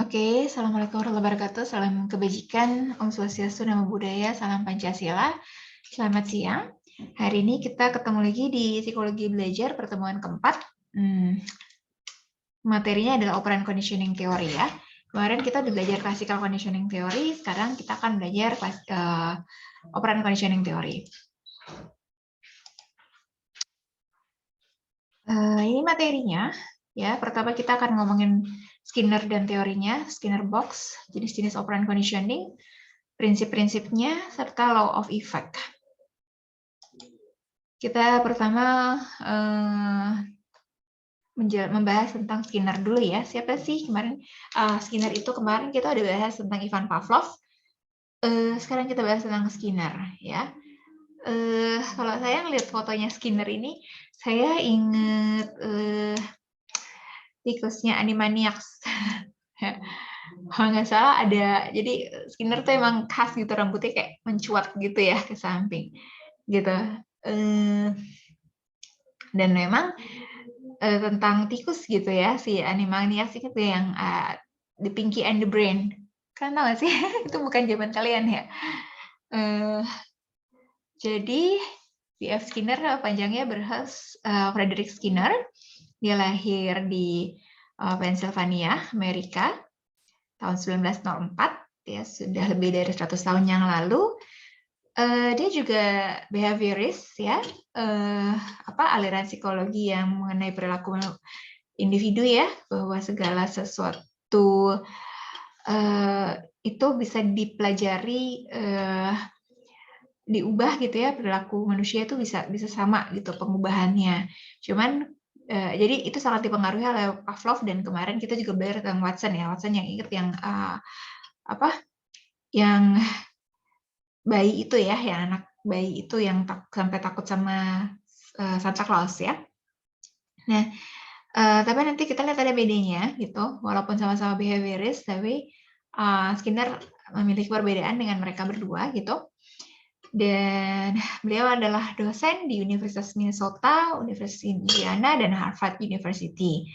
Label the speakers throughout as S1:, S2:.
S1: Oke, Assalamualaikum warahmatullahi wabarakatuh. Salam kebajikan, Om Swastiastu, Namo Buddhaya, Salam Pancasila. Selamat siang. Hari ini kita ketemu lagi di Psikologi Belajar pertemuan keempat. Materinya adalah Operant Conditioning Theory ya. Kemarin kita udah belajar Classical Conditioning Theory, sekarang kita akan belajar Operant Conditioning Theory. Ini materinya. Ya, pertama kita akan ngomongin Skinner dan teorinya, Skinner box, jenis-jenis operant conditioning, prinsip-prinsipnya, serta law of effect. Kita pertama membahas tentang Skinner dulu ya. Siapa sih kemarin? Skinner itu kemarin kita udah bahas tentang Ivan Pavlov. Sekarang kita bahas tentang Skinner ya. Kalau saya ngelihat fotonya Skinner ini, saya inget tikusnya Animaniacs. Kalau nggak salah ada, jadi Skinner tuh emang khas gitu, rambutnya kayak mencuat gitu ya ke samping gitu. Dan memang tentang tikus gitu ya, si Animaniacs itu yang The Pinky and the Brain. Kalian tahu nggak sih? Itu bukan zaman kalian ya. Jadi B.F. Skinner panjangnya Frederick Skinner. Dia lahir di Pennsylvania, Amerika, tahun 1904. Ya, sudah lebih dari 100 tahun yang lalu. Dia juga behaviorist ya, aliran psikologi yang mengenai perilaku individu ya, bahwa segala sesuatu itu bisa dipelajari, diubah gitu ya, perilaku manusia itu bisa sama gitu pengubahannya. Cuman jadi itu sangat dipengaruhi oleh Pavlov, dan kemarin kita juga belajar tentang Watson ya. Watson yang ingat yang yang bayi itu ya, yang anak bayi itu yang sampai takut sama Santa Claus ya. Nah, tapi nanti kita lihat ada bedanya gitu. Walaupun sama-sama behaviorist, tapi Skinner memiliki perbedaan dengan mereka berdua gitu. Dan beliau adalah dosen di Universitas Minnesota, Universitas Indiana, dan Harvard University.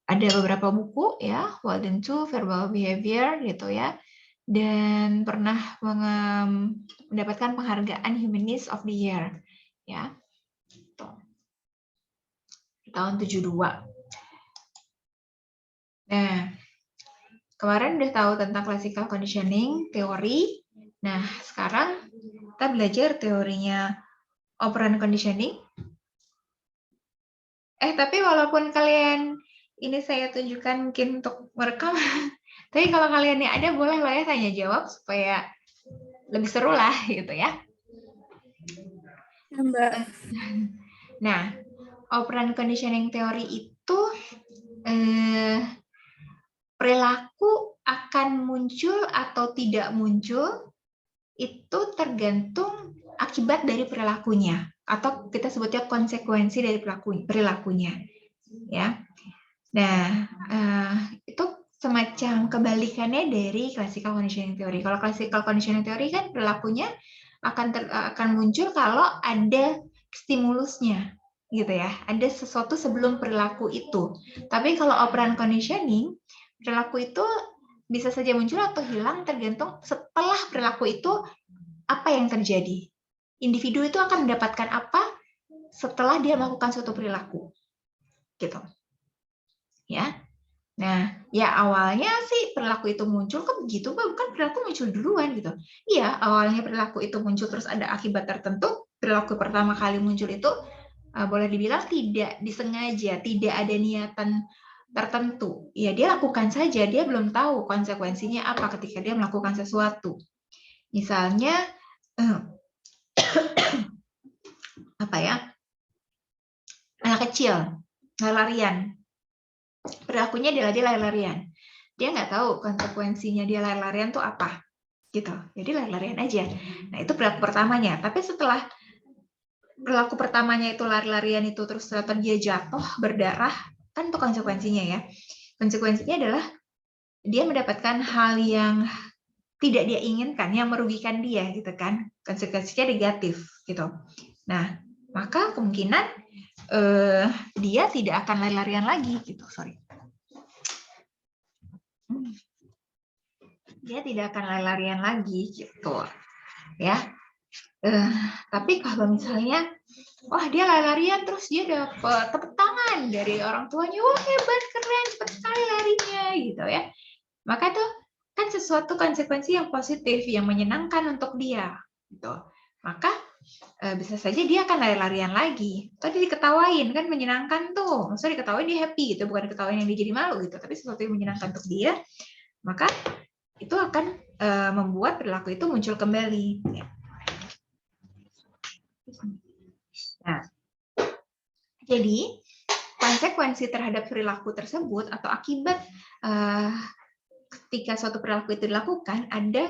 S1: Ada beberapa buku ya, Walden 2, Verbal Behavior gitu ya, dan pernah mendapatkan penghargaan Humanist of the Year ya, tahun 72. Nah, kemarin udah tahu tentang classical conditioning teori. Nah, sekarang kita belajar teorinya operant conditioning. Tapi walaupun kalian ini saya tunjukkan mungkin untuk merekam, tapi kalau kalian ada boleh lah ya tanya jawab supaya lebih seru lah gitu ya.
S2: Mbak.
S1: Nah, operant conditioning teori itu perilaku akan muncul atau tidak muncul itu tergantung akibat dari perilakunya, atau kita sebutnya konsekuensi dari perilakunya ya. Nah, itu semacam kebalikannya dari classical conditioning theory. Kalau classical conditioning theory kan perilakunya akan muncul kalau ada stimulusnya gitu ya, ada sesuatu sebelum perilaku itu. Tapi kalau operant conditioning, perilaku itu bisa saja muncul atau hilang tergantung setelah perilaku itu apa yang terjadi. Individu itu akan mendapatkan apa setelah dia melakukan suatu perilaku gitu ya. Nah, ya awalnya sih perilaku itu muncul kok begitu, bukan perilaku muncul duluan gitu. Iya, awalnya perilaku itu muncul terus ada akibat tertentu. Perilaku pertama kali muncul itu boleh dibilang tidak disengaja, tidak ada niatan tertentu. Ya dia lakukan saja, dia belum tahu konsekuensinya apa ketika dia melakukan sesuatu. Misalnya apa ya? Anak kecil lari-larian. Perilakunya adalah dia lari-larian. Dia nggak tahu konsekuensinya dia lari-larian tuh apa gitu. Jadi lari-larian aja. Nah, itu perilaku pertamanya. Tapi setelah perilaku pertamanya itu lari-larian itu terus ternyata dia jatuh berdarah, kan itu konsekuensinya ya. Konsekuensinya adalah dia mendapatkan hal yang tidak dia inginkan, yang merugikan dia gitu kan. Konsekuensinya negatif gitu. Nah, maka kemungkinan dia tidak akan lari-larian lagi gitu. Sorry. dia tidak akan lari-larian lagi gitu ya. Tapi kalau misalnya wah dia lari-larian terus dia dapat tepuk tangan dari orang tuanya, wah hebat, keren, cepat sekali larinya gitu ya, maka itu kan sesuatu konsekuensi yang positif yang menyenangkan untuk dia gitu. Maka bisa saja dia akan lari-larian lagi. Tadi diketawain kan menyenangkan tuh. Maksudnya diketawain dia happy gitu, bukan diketawain yang dia jadi malu gitu, tapi sesuatu yang menyenangkan untuk dia, maka itu akan membuat perilaku itu muncul kembali. Nah, jadi konsekuensi terhadap perilaku tersebut atau akibat ketika suatu perilaku itu dilakukan ada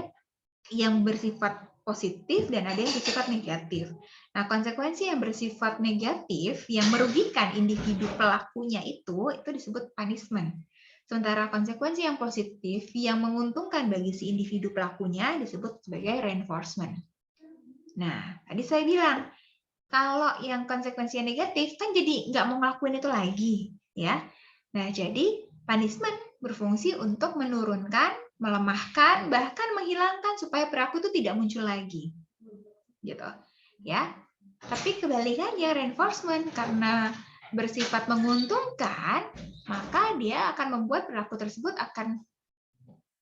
S1: yang bersifat positif dan ada yang bersifat negatif. Nah, konsekuensi yang bersifat negatif yang merugikan individu pelakunya itu disebut punishment. Sementara konsekuensi yang positif yang menguntungkan bagi si individu pelakunya disebut sebagai reinforcement. Nah, tadi saya bilang kalau yang konsekuensinya negatif kan jadi nggak mau ngelakuin itu lagi, ya. Nah, jadi punishment berfungsi untuk menurunkan, melemahkan, bahkan menghilangkan supaya perilaku itu tidak muncul lagi, gitu, ya. Tapi kebalikannya reinforcement karena bersifat menguntungkan, maka dia akan membuat perilaku tersebut akan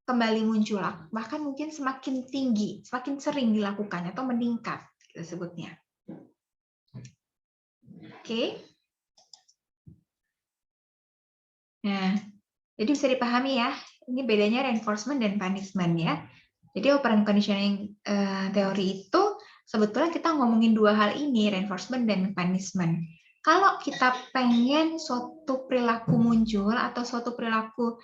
S1: kembali muncul, bahkan mungkin semakin tinggi, semakin sering dilakukan atau meningkat, kita sebutnya. Oke. Nah, jadi bisa dipahami ya, ini bedanya reinforcement dan punishment ya. Jadi operant conditioning teori itu sebetulnya kita ngomongin dua hal ini, reinforcement dan punishment. Kalau kita pengen suatu perilaku muncul atau suatu perilaku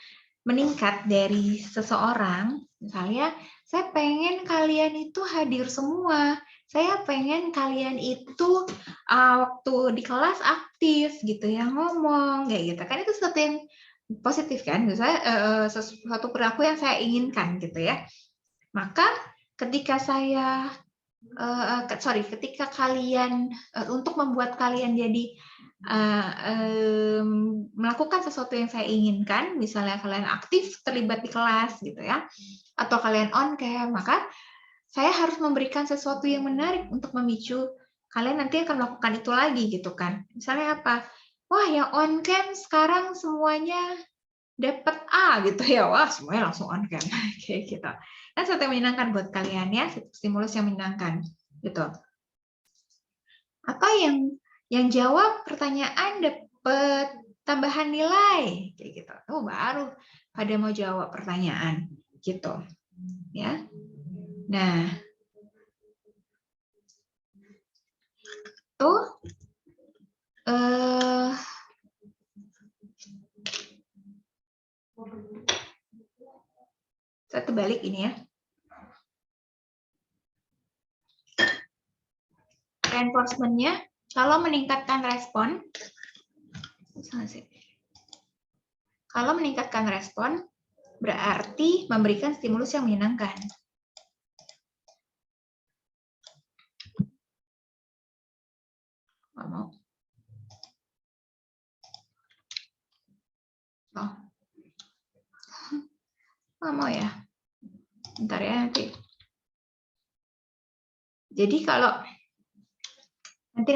S1: meningkat dari seseorang, misalnya saya pengen kalian itu hadir semua, saya pengen kalian itu waktu di kelas aktif gitu ya, ngomong kayak gitu kan, itu sesuatu yang positif kan, misalnya sesuatu perilaku yang saya inginkan gitu ya. Maka ketika saya ketika kalian untuk membuat kalian jadi melakukan sesuatu yang saya inginkan, misalnya kalian aktif terlibat di kelas gitu ya, atau kalian on cam, maka saya harus memberikan sesuatu yang menarik untuk memicu kalian nanti akan melakukan itu lagi gitu kan. Misalnya apa? Wah, yang on cam sekarang semuanya dapat A gitu ya. Wah, semuanya langsung on cam kayak gitu. Nah, sesuatu yang menyenangkan buat kalian ya, stimulus yang menyenangkan gitu. Atau yang jawab pertanyaan dapat tambahan nilai kayak gitu. Oh, baru pada mau jawab pertanyaan gitu. Ya. Nah, tuh saya terbalik ini ya. Reinforcement-nya kalau meningkatkan respon, kalau meningkatkan respon berarti memberikan stimulus yang menyenangkan. Nggak mau. Oh. Nggak mau ya. Bentar ya nanti. Jadi kalau nanti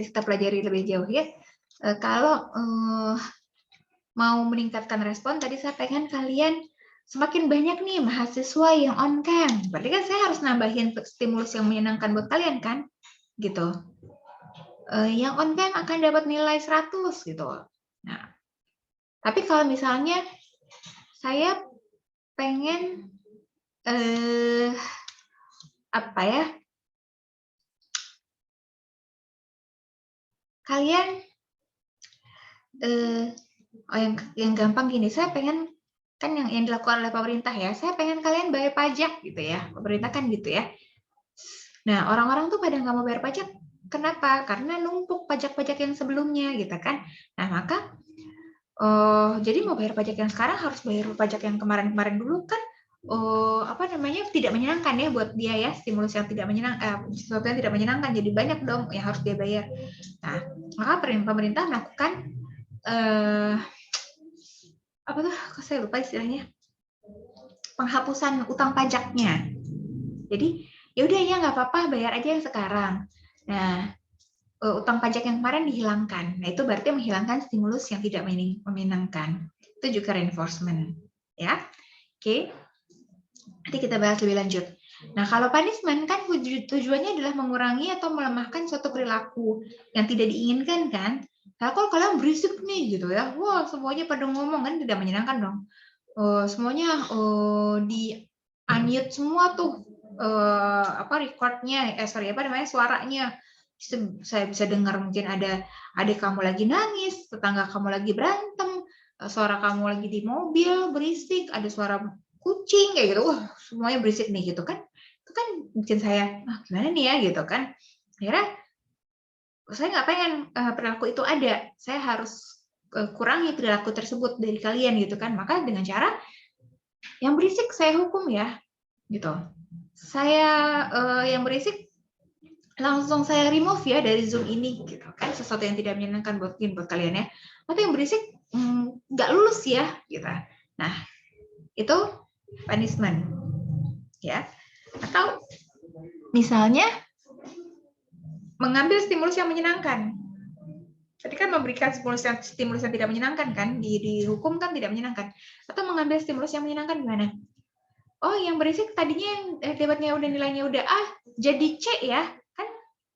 S1: kita pelajari lebih jauh ya. Kalau mau meningkatkan respon, tadi saya pengen kalian semakin banyak nih mahasiswa yang on cam. Berarti kan saya harus nambahin stimulus yang menyenangkan buat kalian kan? Gitu. Yang on cam akan dapat nilai 100 gitu. Nah, tapi kalau misalnya saya pengen apa ya? Kalian yang gampang gini, saya pengen kan yang dilakukan oleh pemerintah ya, saya pengen kalian bayar pajak gitu ya, pemerintah kan gitu ya. Nah, orang-orang tuh pada nggak mau bayar pajak, kenapa? Karena numpuk pajak-pajak yang sebelumnya gitu kan. Nah, maka jadi mau bayar pajak yang sekarang harus bayar pajak yang kemarin-kemarin dulu kan, tidak menyenangkan ya buat dia ya, stimulus yang tidak menyenangkan, sesuatu yang tidak menyenangkan, jadi banyak dong yang harus dia bayar. Nah, maka pemerintah melakukan apa tuh? Kok saya lupa istilahnya? penghapusan utang pajaknya. Jadi ya udah ya nggak apa-apa, bayar aja yang sekarang. Nah, utang pajak yang kemarin dihilangkan. Nah, itu berarti menghilangkan stimulus yang tidak menyenangkan. Itu juga reinforcement, ya. Oke. Nanti kita bahas lebih lanjut. Nah, kalau punishment kan tujuannya adalah mengurangi atau melemahkan suatu perilaku yang tidak diinginkan kan. Nah, kalau kalian berisik nih gitu ya, wah semuanya pada ngomong kan tidak menyenangkan dong. Semuanya di unmute semua tuh recordnya, suaranya. Saya bisa dengar mungkin ada adik kamu lagi nangis, tetangga kamu lagi berantem, suara kamu lagi di mobil berisik, ada suara kucing kayak gitu, wah semuanya berisik nih gitu kan. Itu kan bikin saya, gimana nih ya gitu kan. Akhirnya saya nggak pengen perilaku itu ada, saya harus kurangi perilaku tersebut dari kalian gitu kan. Maka dengan cara yang berisik saya hukum ya, gitu. Saya yang berisik langsung saya remove ya dari Zoom ini, gitu kan. Sesuatu yang tidak menyenangkan buat kalian ya. Atau yang berisik nggak lulus ya, gitu. Nah, itu punishment, ya. Atau misalnya mengambil stimulus yang menyenangkan. Tadi kan memberikan stimulus yang tidak menyenangkan kan, dihukum kan tidak menyenangkan. Atau mengambil stimulus yang menyenangkan gimana? Oh, yang berisik tadinya yang dapatnya udah nilainya udah A, jadi C ya, kan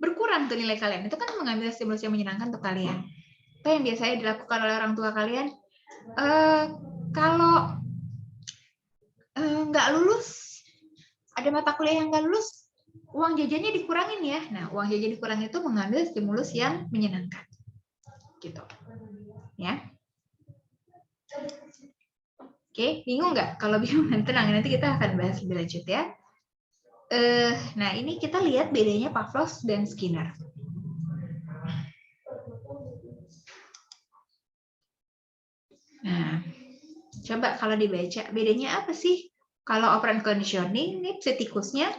S1: berkurang tuh nilai kalian. Itu kan mengambil stimulus yang menyenangkan untuk kalian. Apa yang biasanya dilakukan oleh orang tua kalian? Kalau nggak lulus, ada mata kuliah yang nggak lulus, uang jajannya dikurangin ya. Nah, uang jajan dikurangin itu mengambil stimulus yang menyenangkan. Gitu. Ya. Oke, bingung nggak? Kalau bingung tenang, nanti kita akan bahas lebih lanjut ya. Nah, ini kita lihat bedanya Pavlov dan Skinner. Nah, coba kalau dibaca, bedanya apa sih? Kalau operant conditioning, ini tikusnya,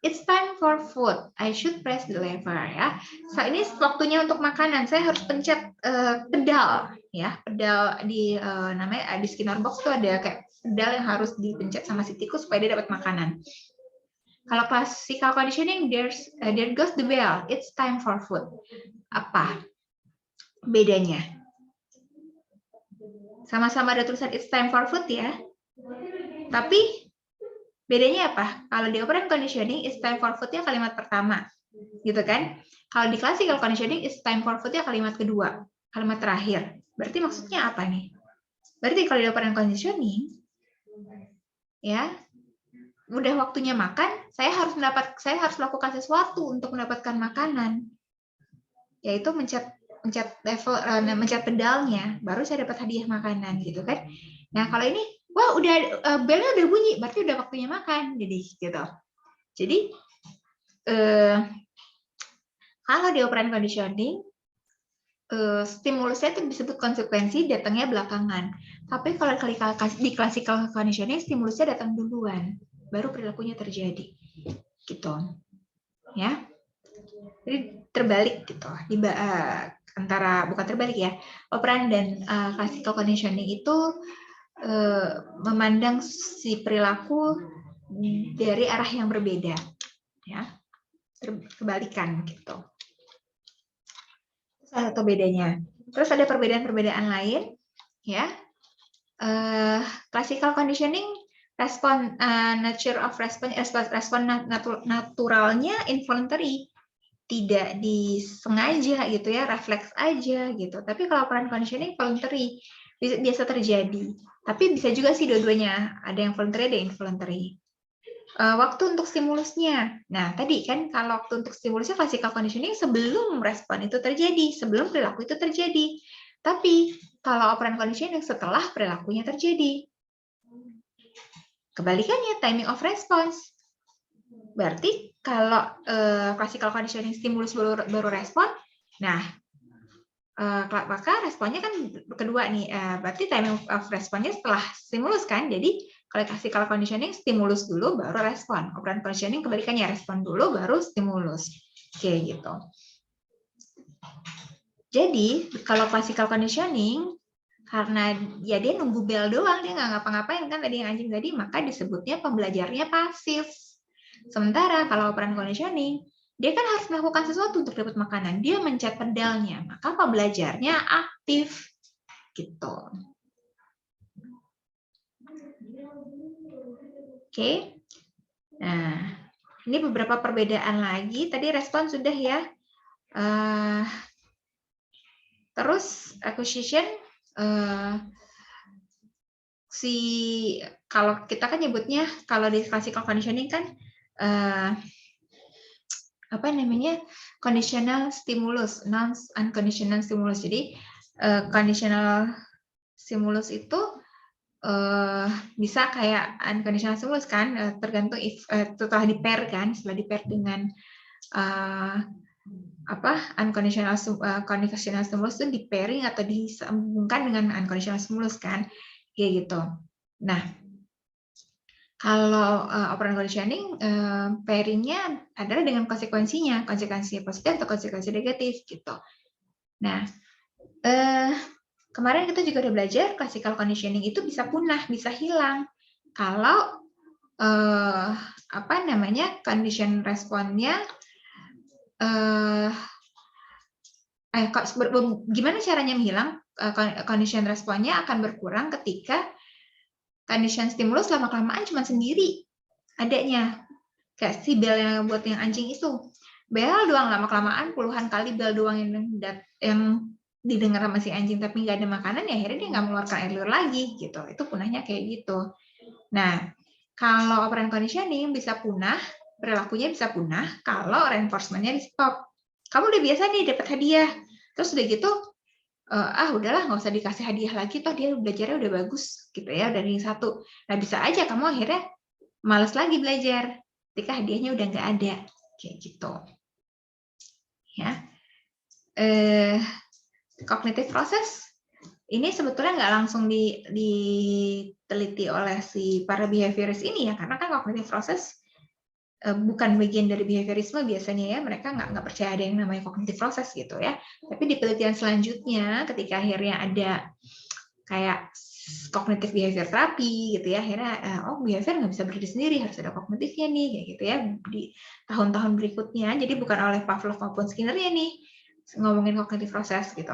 S1: it's time for food, I should press the lever ya. So, ini waktunya untuk makanan, saya harus pencet pedal ya, pedal di namanya di Skinner box tuh ada kayak pedal yang harus dipencet sama si tikus supaya dia dapat makanan. Kalau classical conditioning, there goes the bell, it's time for food. Apa bedanya? Sama-sama ada tulisan it's time for food ya. Tapi bedanya apa? Kalau di operant conditioning, it's time for food-nya kalimat pertama. Gitu kan? Kalau di classical conditioning, it's time for food-nya kalimat kedua. Kalimat terakhir. Berarti maksudnya apa nih? Berarti kalau di operant conditioning, ya, udah waktunya makan, saya harus melakukan sesuatu untuk mendapatkan makanan. Yaitu mencet pedalnya, baru saya dapat hadiah makanan gitu kan. Nah, kalau ini wah udah belnya udah bunyi, berarti udah waktunya makan. Jadi gitu. Jadi kalau di operant conditioning stimulusnya itu disebut konsekuensi, datangnya belakangan. Tapi kalau di classical conditioning stimulusnya datang duluan, baru perilakunya terjadi. Gitu. Ya. Jadi terbalik gitu. Bukan terbalik ya. Operant dan classical conditioning itu memandang si perilaku dari arah yang berbeda, ya, kebalikan gitu. Salah satu bedanya. Terus ada perbedaan-perbedaan lain, ya. Classical conditioning nature of respon naturalnya involuntary, tidak disengaja gitu ya, refleks aja gitu. Tapi kalau operant conditioning voluntary, biasa terjadi. Tapi bisa juga sih dua-duanya, ada yang voluntary, ada yang involuntary. Waktu untuk stimulusnya. Nah, tadi kan kalau waktu untuk stimulusnya classical conditioning sebelum respon itu terjadi, sebelum perilaku itu terjadi. Tapi kalau operant conditioning setelah perilakunya terjadi. Kebalikannya, timing of response. Berarti kalau classical conditioning stimulus baru respon, nah maka responnya kan kedua nih, berarti timing of responnya setelah stimulus kan. Jadi kalau classical conditioning stimulus dulu baru respon, operant conditioning kebalikannya, respon dulu baru stimulus. Oke gitu. Jadi kalau classical conditioning Karena ya dia nunggu bel doang, dia nggak ngapa-ngapain kan tadi yang anjing tadi, maka disebutnya pembelajarnya pasif. Sementara kalau operan conditioning, dia kan harus melakukan sesuatu untuk dapat makanan. Dia mencet pedalnya, maka pembelajarnya aktif. Gitu. Oke. Nah, ini beberapa perbedaan lagi. Tadi respon sudah ya. Terus acquisition, kalau kita kan nyebutnya, kalau di classical conditioning kan apa namanya, conditional stimulus, non unconditional stimulus. Jadi conditional stimulus itu bisa kayak unconditional stimulus kan, tergantung setelah di pair kan, setelah di pair dengan unconditional stimulus itu di pairing atau disambungkan dengan unconditional stimulus kan, kayak gitu. Nah, kalau operan conditioning, pairingnya adalah dengan konsekuensi positif atau konsekuensi negatif gitu. Nah, kemarin kita juga udah belajar classical conditioning itu bisa punah, bisa hilang kalau condition responnya gimana caranya menghilang? Condition responnya akan berkurang ketika condition stimulus lama-kelamaan cuma sendiri adanya. Kayak si bel yang buat yang anjing itu. Bel doang, lama-kelamaan puluhan kali bel doang yang didengar sama si anjing, tapi nggak ada makanan, ya akhirnya dia nggak mengeluarkan air liur lagi gitu. Itu punahnya kayak gitu. Nah, kalau operan conditioning bisa punah, perilakunya bisa punah kalau reinforcement-nya di stop. Kamu udah biasa nih dapat hadiah, terus udah gitu udahlah nggak usah dikasih hadiah lagi, toh dia belajarnya udah bagus gitu ya, udah ring 1. Nah, bisa aja kamu akhirnya malas lagi belajar ketika hadiahnya udah nggak ada, kayak gitu ya. Cognitive process ini sebetulnya nggak langsung diteliti oleh si para behavioris ini ya, karena kan cognitive process bukan bagian dari behaviorisme biasanya ya, mereka nggak percaya ada yang namanya cognitive process gitu ya. Tapi di penelitian selanjutnya, ketika akhirnya ada kayak cognitive behavior therapy gitu ya, akhirnya behavior nggak bisa berdiri sendiri, harus ada kognitifnya nih, kayak gitu ya, di tahun-tahun berikutnya. Jadi bukan oleh Pavlov maupun Skinner-nya nih ngomongin cognitive process gitu.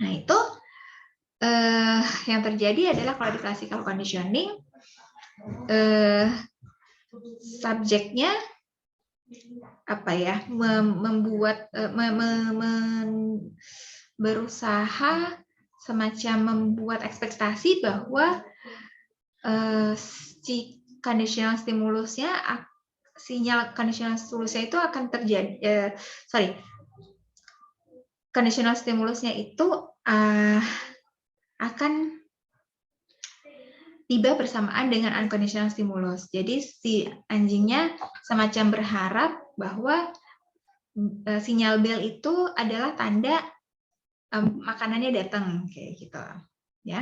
S1: Nah, itu yang terjadi adalah kalau di classical conditioning, subjeknya berusaha semacam membuat ekspektasi bahwa si conditional stimulusnya, sinyal conditional stimulusnya itu akan terjadi, conditional stimulusnya itu akan tiba bersamaan dengan unconditional stimulus. Jadi si anjingnya semacam berharap bahwa sinyal bel itu adalah tanda makanannya datang, kayak gitu ya.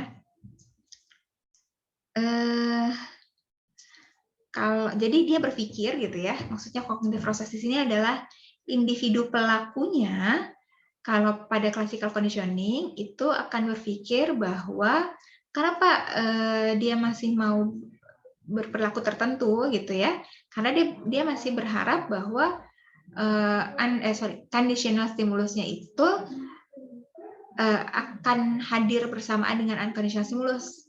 S1: Jadi dia berpikir gitu ya, maksudnya cognitive process di sini adalah individu pelakunya. Kalau pada classical conditioning itu akan berpikir bahwa kenapa dia masih mau berperilaku tertentu gitu ya, karena dia masih berharap bahwa conditional stimulusnya itu akan hadir bersamaan dengan unconditional stimulus.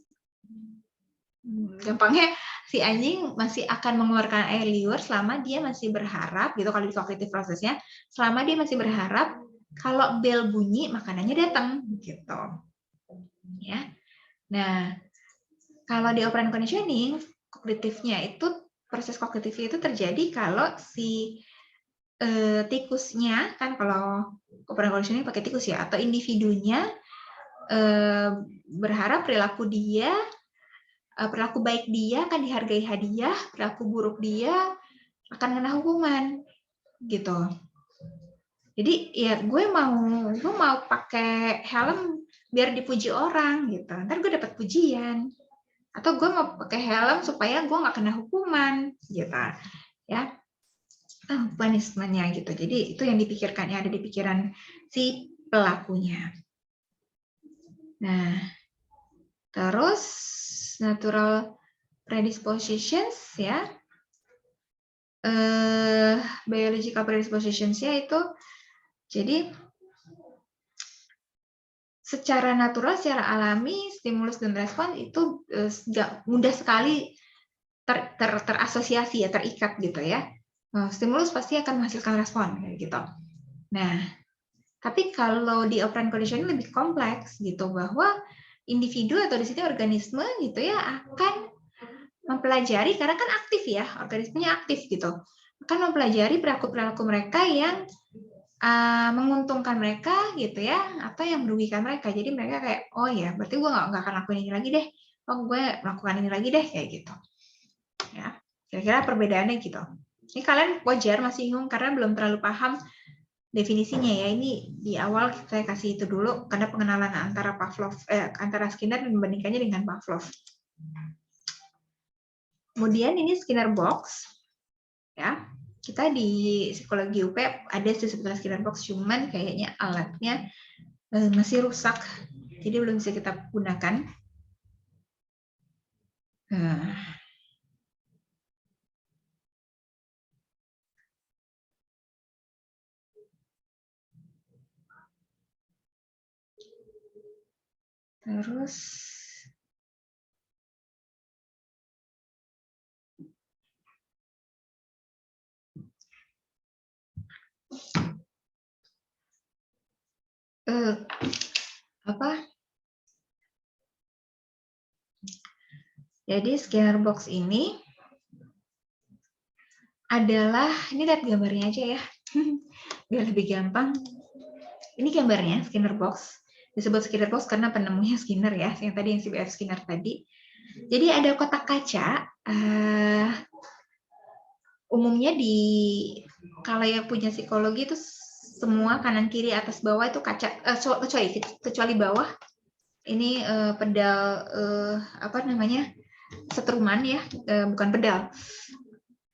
S1: Gampangnya si anjing masih akan mengeluarkan air liur selama dia masih berharap gitu, kalau di cognitive prosesnya, selama dia masih berharap kalau bel bunyi makanannya datang gitu ya. Nah, kalau di operan conditioning, kognitifnya itu, proses kognitifnya itu terjadi kalau si tikusnya kan, kalau operan conditioning pakai tikus ya, atau individunya berharap perilaku baik dia akan dihargai hadiah, perilaku buruk dia akan kena hukuman gitu. Jadi ya gue mau pakai helm biar dipuji orang gitu, ntar gue dapat pujian. Atau gue mau pakai helm supaya gue nggak kena hukuman gitu ya, punishment-nya gitu. Jadi itu yang dipikirkan, yang ada di pikiran si pelakunya. Nah, terus natural predispositions ya. Biological predispositions-nya itu jadi secara natural, secara alami, stimulus dan respon itu mudah sekali terasosiasi ya, terikat gitu ya. Stimulus pasti akan menghasilkan respon gitu. Nah, tapi kalau di operant conditioning lebih kompleks gitu, bahwa individu atau di sini organisme gitu ya akan mempelajari, karena kan aktif ya, organismenya aktif gitu, akan mempelajari perilaku-perilaku mereka yang menguntungkan mereka gitu ya, atau yang merugikan mereka. Jadi mereka kayak, oh ya, berarti gue nggak akan lakuin ini lagi deh. Oh, gue melakukan ini lagi deh, kayak gitu. Ya, kira-kira perbedaannya gitu. Ini kalian wajar masih bingung karena belum terlalu paham definisinya ya. Ini di awal saya kasih itu dulu karena pengenalan antara antara Skinner dan membandingkannya dengan Pavlov. Kemudian ini Skinner box, ya. Kita di psikologi UP ada sebetulnya Skinner box, cuman kayaknya alatnya masih rusak, jadi belum bisa kita gunakan. Terus jadi Skinner box ini adalah, ini lihat gambarnya aja ya, biar lebih gampang. Ini gambarnya Skinner box. Disebut Skinner box karena penemunya Skinner ya, yang tadi yang CBF Skinner tadi. Jadi ada kotak kaca. Umumnya kalau yang punya psikologi itu semua kanan kiri atas bawah itu kaca, kecuali bawah. Ini pedal setruman ya, bukan pedal,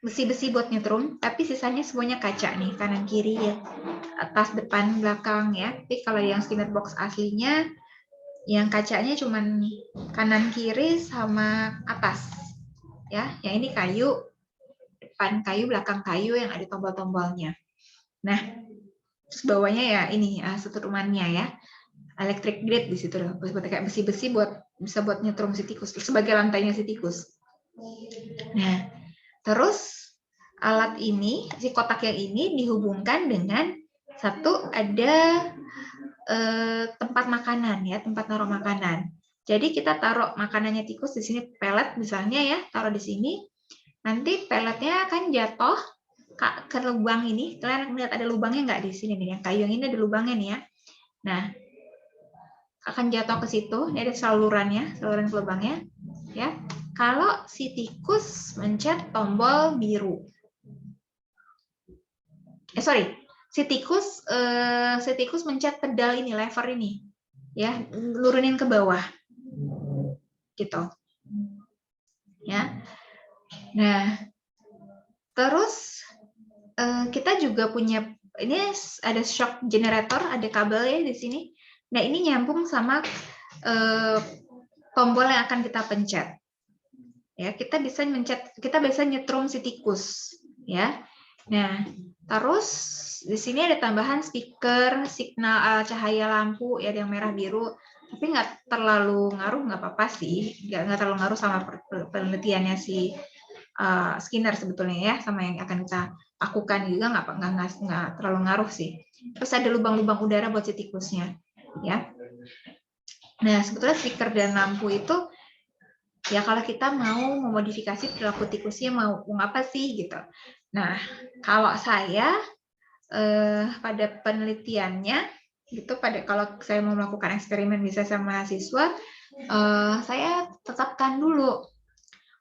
S1: besi-besi buat nyetrum, tapi sisanya semuanya kaca nih, kanan kiri ya, atas depan belakang ya. Tapi kalau yang Skinner box aslinya yang kacanya cuman kanan kiri sama atas ya. Yang ini kayu, depan kayu, belakang kayu yang ada tombol-tombolnya. Nah, terus bawahnya ya ini setrumannya ya, electric grid di situ loh, kayak besi-besi bisa buat nyetrum si tikus, sebagai lantainya si tikus. Nah, terus alat ini, si kotak yang ini dihubungkan dengan satu ada tempat makanan ya, tempat naruh makanan. Jadi kita taruh makanannya tikus di sini, pelet misalnya ya, taruh di sini. Nanti peletnya akan jatuh ke lubang ini. Kalian lihat ada lubangnya nggak di sini nih? Yang kayu yang ini ada lubangnya nih ya. Nah, akan jatuh ke situ. Ini ada saluran ke lubangnya. Ya, kalau si tikus mencet tombol biru. Si tikus mencet pedal ini, lever ini, ya, nurunin ke bawah, gitu. Ya. Nah, terus kita juga punya ini ada shock generator, ada kabel ya di sini. Nah, ini nyambung sama tombol yang akan kita pencet. Ya, kita bisa nyetrum si tikus, ya. Nah, terus di sini ada tambahan speaker, signal cahaya lampu ya, yang merah biru, tapi nggak terlalu ngaruh, nggak apa-apa sih, nggak terlalu ngaruh sama penelitiannya si Skinner sebetulnya ya, sama yang akan kita lakukan juga nggak terlalu ngaruh sih. Terus ada lubang-lubang udara buat si tikusnya, ya. Nah, sebetulnya speaker dan lampu itu ya kalau kita mau memodifikasi perilaku tikusnya mau apa sih gitu. Nah, kalau saya pada penelitiannya gitu, kalau saya mau melakukan eksperimen bisa sama mahasiswa, saya tetapkan dulu.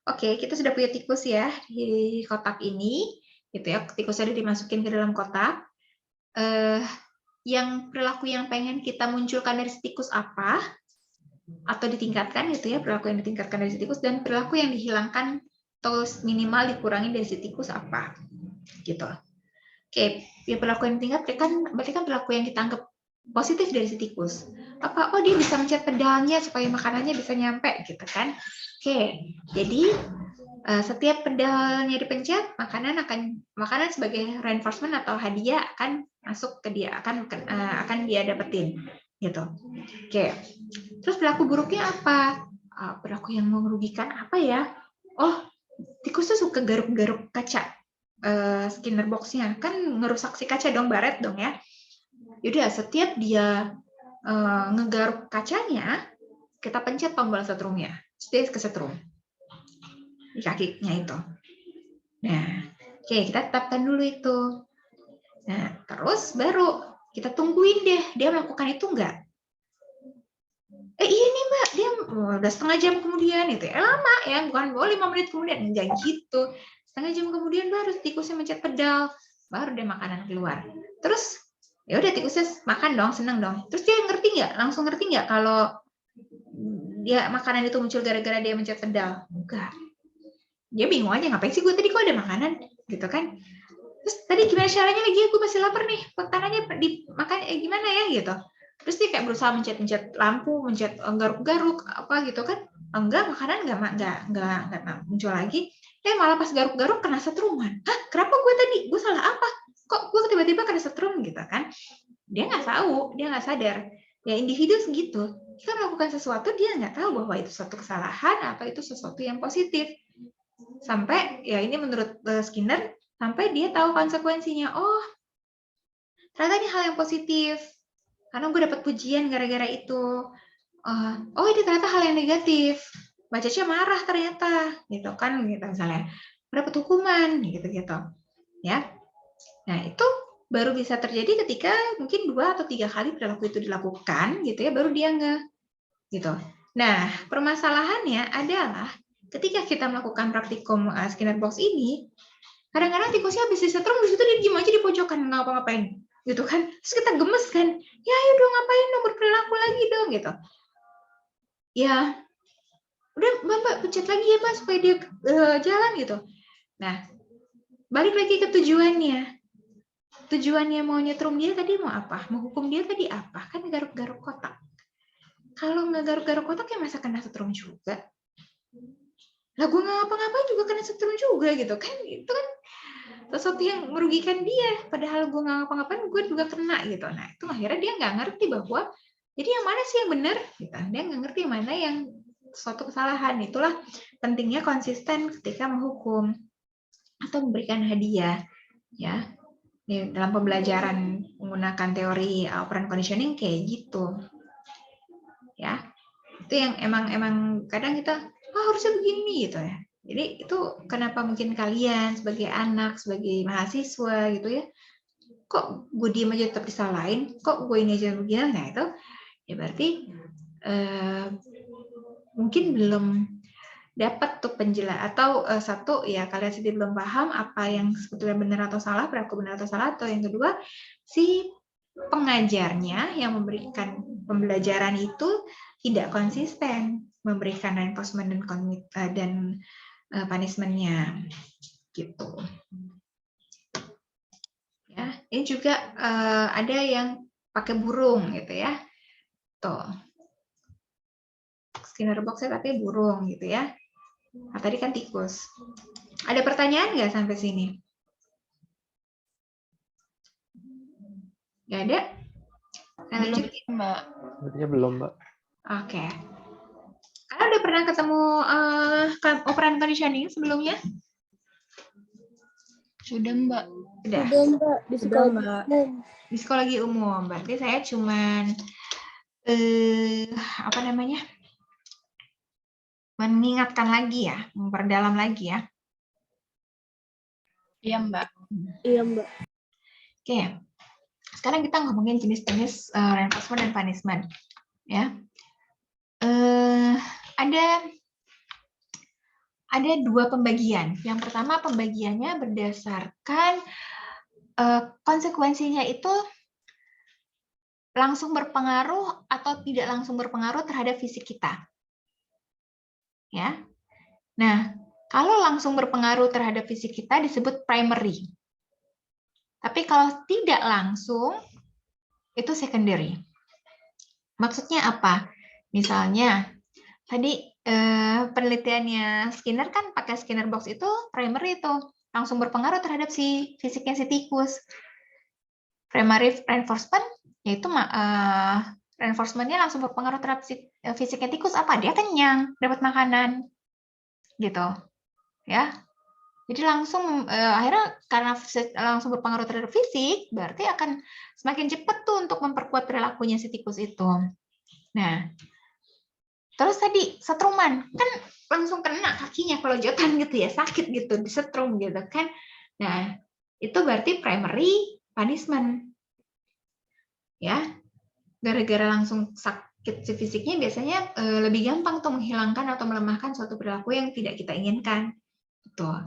S1: Oke, kita sudah punya tikus ya di kotak ini, gitu ya. Tikus sudah dimasukin ke dalam kotak. Yang perilaku yang pengen kita munculkan dari si tikus apa, atau ditingkatkan gitu ya, perilaku yang ditingkatkan dari si tikus, dan perilaku yang dihilangkan atau minimal dikurangi dari si tikus apa, gitu. Oke, ya perilaku yang ditingkatkan berarti kan perilaku yang kita anggap positif dari si tikus. Apa? Oh, dia bisa mencet pedalnya supaya makanannya bisa nyampe gitu kan. Oke, jadi setiap pedalnya dipencet, makanan sebagai reinforcement atau hadiah akan masuk ke dia, akan dia dapetin gitu. Oke. Terus perilaku buruknya apa? Perilaku yang merugikan apa ya? Oh, tikus tuh suka garuk-garuk kaca. Skinner box-nya kan ngerusak si kaca dong, baret dong ya. Yaudah, setiap dia ngegaruk kacanya, kita pencet tombol setrumnya. Terus dia kesetrum di kakinya itu. Nah, oke, kita tetapkan dulu itu. Nah, terus baru kita tungguin deh, dia melakukan itu enggak? Iya nih Mbak, dia udah setengah jam kemudian itu ya, lama ya, bukan 5 menit kemudian, enggak gitu. Setengah jam kemudian baru tikusnya mencet pedal, baru dia makanan keluar. Terus ya udah tikusnya makan dong, seneng dong. Terus dia ngerti nggak? Langsung ngerti nggak kalau dia makanan itu muncul gara-gara dia mencet pedal? Enggak. Dia bingung aja, ngapain sih gue tadi kok ada makanan gitu kan? Terus tadi gimana caranya lagi? Gue masih lapar nih, makanannya dimakan gimana ya gitu. Terus dia kayak berusaha mencet lampu, mencet garuk-garuk apa gitu kan? Enggak, makanan enggak muncul lagi. Malah pas garuk-garuk kena setruman. Hah, kenapa gue tadi? Gue salah apa? Kok gue tiba-tiba kena setrum gitu kan? Dia nggak tahu, dia nggak sadar. Ya individu segitu. Jika melakukan sesuatu dia nggak tahu bahwa itu suatu kesalahan atau itu sesuatu yang positif. Sampai ya ini menurut Skinner, sampai dia tahu konsekuensinya. Oh, ternyata ini hal yang positif. Karena gue dapat pujian gara-gara itu. Oh, ini ternyata hal yang negatif. Mbak Caca marah ternyata, gitu kan, gitu misalnya. Dapat hukuman, gitu-gitu. Ya. Nah, itu baru bisa terjadi ketika mungkin 2 atau 3 kali perilaku itu dilakukan, gitu ya, baru dia gitu. Nah, permasalahannya adalah ketika kita melakukan praktikum Skinner Box ini, kadang-kadang tikusnya habis disetrum, di situ dia diem aja di pojokan, nggak ngapa-ngapain, gitu kan. Terus kita gemes kan, ya ayo dong ngapain dong, berperilaku lagi dong, gitu. Ya, udah Mbak pencet lagi ya Mbak, supaya dia jalan gitu. Nah, balik lagi ke tujuannya. Tujuannya mau nyetrum dia tadi mau apa? Mau hukum dia tadi apa? Kan garuk-garuk kotak. Kalau nggak garuk-garuk kotak ya masa kena setrum juga. Lah gue nggak ngapa-ngapain juga kena setrum juga gitu kan. Itu kan sesuatu yang merugikan dia. Padahal gue nggak ngapa-ngapain gue juga kena gitu. Nah itu akhirnya dia nggak ngerti bahwa jadi yang mana sih yang benar? Gitu. Dia nggak ngerti mana yang suatu kesalahan. Itulah pentingnya konsisten ketika menghukum atau memberikan hadiah. Ya, dalam pembelajaran menggunakan teori operant conditioning kayak gitu. Ya, itu yang emang kadang kita harusnya begini gitu ya. Jadi itu kenapa mungkin kalian sebagai anak, sebagai mahasiswa gitu ya, kok gue diem aja tetap disalahin, kok gue ini aja begini, nah itu ya berarti mungkin belum dapat tuh penjelasan atau satu ya kalian sendiri belum paham apa yang sebetulnya benar atau salah, perilaku benar atau salah, atau yang kedua si pengajarnya yang memberikan pembelajaran itu tidak konsisten memberikan reinforcement dan punishment-nya gitu. Ya, ini juga ada yang pakai burung gitu ya. Tuh. Skinner box-nya tapi burung gitu ya. Nah, tadi kan tikus. Ada pertanyaan nggak sampai sini? Nggak ada? Nah, lanjut.
S2: Mbak. Sepertinya belum, Mbak.
S1: Oke. Kalian udah pernah ketemu operant conditioning sebelumnya?
S2: Sudah, Mbak.
S1: Sudah,
S3: Mbak. Di sekolah Mbak.
S1: Di psikologi umum. Berarti saya cuman apa namanya? Mengingatkan lagi ya, memperdalam lagi ya.
S2: Iya, Mbak.
S3: Iya, Mbak.
S1: Oke. Sekarang kita ngomongin jenis-jenis reinforcement dan punishment. Ya. Ada 2 pembagian. Yang pertama pembagiannya berdasarkan konsekuensinya itu langsung berpengaruh atau tidak langsung berpengaruh terhadap fisik kita. Ya. Nah, kalau langsung berpengaruh terhadap fisik kita disebut primary. Tapi kalau tidak langsung, itu secondary. Maksudnya apa? Misalnya, tadi penelitiannya Skinner kan pakai Skinner box itu primary itu langsung berpengaruh terhadap si fisiknya si tikus. Primary reinforcement yaitu reinforcementnya langsung berpengaruh terhadap fisiknya tikus. Apa? Dia kenyang, dapat makanan, gitu, ya. Jadi langsung akhirnya karena langsung berpengaruh terhadap fisik, berarti akan semakin cepat tuh untuk memperkuat perilakunya si tikus itu. Nah, terus tadi setruman kan langsung kena kakinya kelojotan gitu ya, sakit gitu, disetrum gitu kan. Nah, itu berarti primary punishment. Ya. Gara-gara langsung sakit si fisiknya biasanya lebih gampang tuh menghilangkan atau melemahkan suatu perilaku yang tidak kita inginkan. Betul.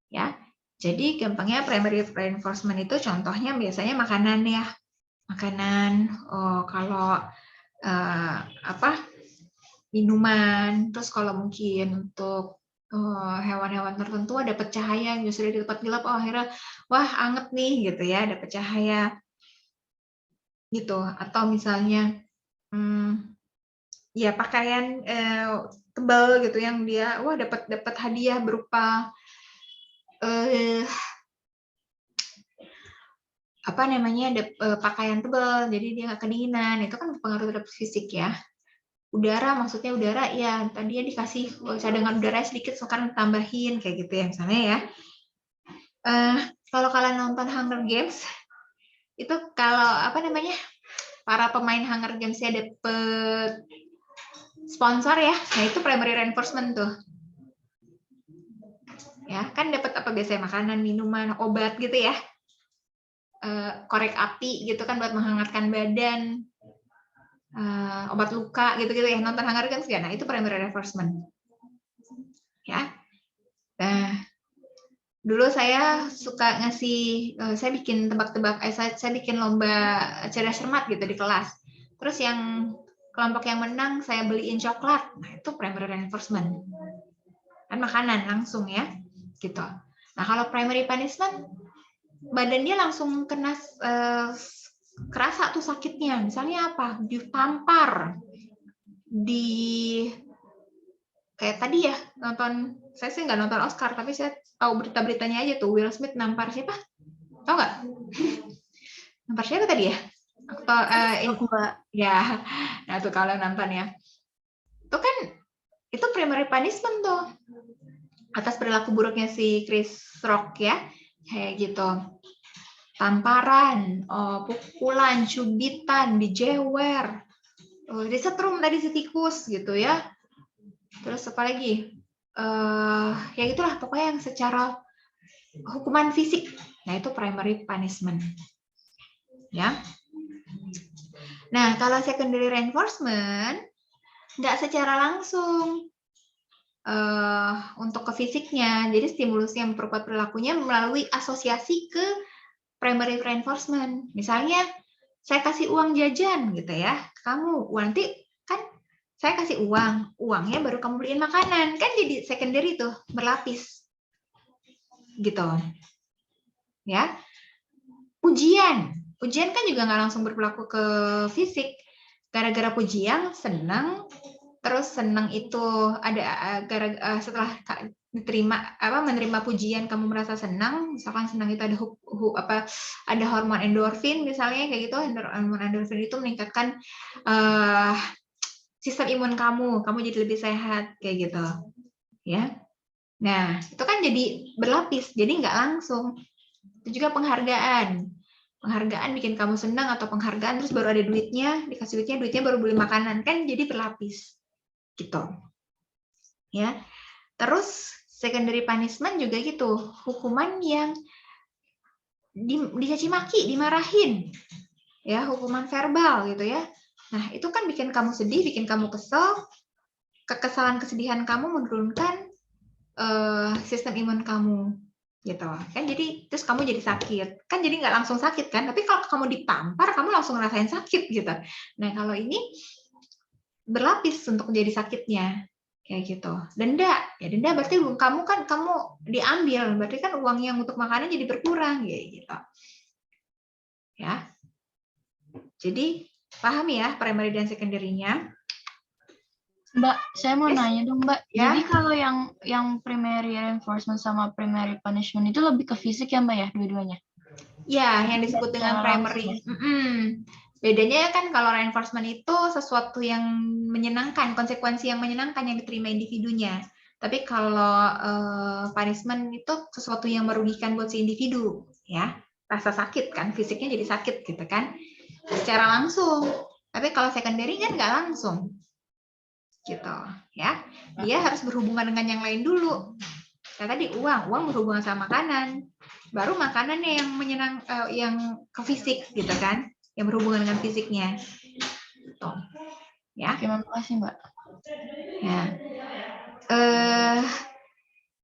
S1: Ya. Jadi gampangnya primary reinforcement itu contohnya biasanya makanan ya. Makanan kalau minuman, terus kalau mungkin untuk hewan-hewan tertentu dapat cahaya justru di tempat gelap, akhirnya wah anget nih gitu ya, dapat cahaya gitu. Atau misalnya ya pakaian tebal gitu yang dia wah dapat hadiah berupa pakaian tebal, jadi dia nggak kedinginan, itu kan berpengaruh terhadap fisik ya. Udara, maksudnya udara ya tadi dia dikasih cadangan udara sedikit, sekarang tambahin kayak gitu ya misalnya ya. Kalau kalian nonton Hunger Games itu kalau para pemain Hunger Games-nya dapet sponsor ya, nah itu primary reinforcement tuh. Ya, kan dapat apa biasanya makanan, minuman, obat gitu ya. Korek api gitu kan buat menghangatkan badan. Obat luka gitu-gitu ya, nonton Hunger Games ya. Nah, itu primary reinforcement. Ya. Nah, dulu saya suka ngasih saya bikin tebak-tebak saya bikin lomba cerdas cermat gitu di kelas. Terus yang kelompok yang menang saya beliin coklat. Nah, itu primary reinforcement. Kan makanan langsung ya. Gitu. Nah, kalau primary punishment badan dia langsung kena kerasa tuh sakitnya. Misalnya apa? Ditampar. Kayak tadi ya, saya sih nggak nonton Oscar, tapi saya tahu berita-beritanya aja tuh, Will Smith nampar siapa? Tahu nggak? Nampar siapa tadi ya? Ya, nah tuh kalau nonton ya. Itu primary punishment tuh. Atas perilaku buruknya si Chris Rock ya. Kayak gitu. Tamparan, pukulan, cubitan, dijewer, disetrum tadi si tikus gitu ya. Terus apa lagi? Ya itulah pokoknya yang secara hukuman fisik. Nah, itu primary punishment. Ya. Nah, kalau secondary reinforcement nggak secara langsung untuk ke fisiknya. Jadi stimulus yang memperkuat perilakunya melalui asosiasi ke primary reinforcement. Misalnya saya kasih uang jajan gitu ya. Kamu nanti kan saya kasih uangnya baru kamu beliin makanan. Kan jadi secondary tuh, berlapis. Gitu. Ya. Pujian kan juga nggak langsung berperilaku ke fisik. Gara-gara pujian senang, terus senang itu ada setelah menerima pujian kamu merasa senang, misalkan senang itu ada hormon endorfin misalnya kayak gitu. Hormon endorfin itu meningkatkan sistem imun kamu jadi lebih sehat kayak gitu ya. Nah, itu kan jadi berlapis, jadi nggak langsung. Itu juga penghargaan bikin kamu senang, atau penghargaan terus baru ada duitnya, dikasih duitnya baru beli makanan, kan jadi berlapis gitu ya. Terus secondary punishment juga gitu, hukuman yang dicaci maki, dimarahin ya, hukuman verbal gitu ya. Nah, itu kan bikin kamu sedih, bikin kamu kesel. Kekesalan, kesedihan kamu menurunkan sistem imun kamu gitu kan, jadi terus kamu jadi sakit kan, jadi nggak langsung sakit kan, tapi kalau kamu ditampar kamu langsung ngerasain sakit gitu. Nah, kalau ini berlapis untuk jadi sakitnya kayak gitu. Denda berarti kamu diambil, berarti kan uang yang untuk makanan jadi berkurang kayak gitu ya. Jadi paham ya primary dan secondary-nya.
S2: Mbak, saya mau
S1: Yes.
S2: nanya dong, Mbak.
S1: Ya.
S2: Jadi kalau yang primary reinforcement sama primary punishment itu lebih ke fisik ya, Mbak ya, dua-duanya?
S1: Ya, yang disebut dengan
S2: Secara langsung
S1: primary.
S2: ya?
S1: Bedanya kan kalau reinforcement itu sesuatu yang menyenangkan, konsekuensi yang menyenangkan yang diterima individunya. Tapi kalau punishment itu sesuatu yang merugikan buat si individu, ya. Rasa sakit kan, fisiknya jadi sakit gitu kan. Secara langsung. Tapi kalau secondary kan nggak langsung. Gitu, ya. Dia harus berhubungan dengan yang lain dulu. Kayak tadi uang berhubungan sama makanan. Baru makanannya yang yang ke fisik gitu kan, yang berhubungan dengan fisiknya. Tuh. Ya.
S2: Terima kasih, Mbak.
S1: Ya.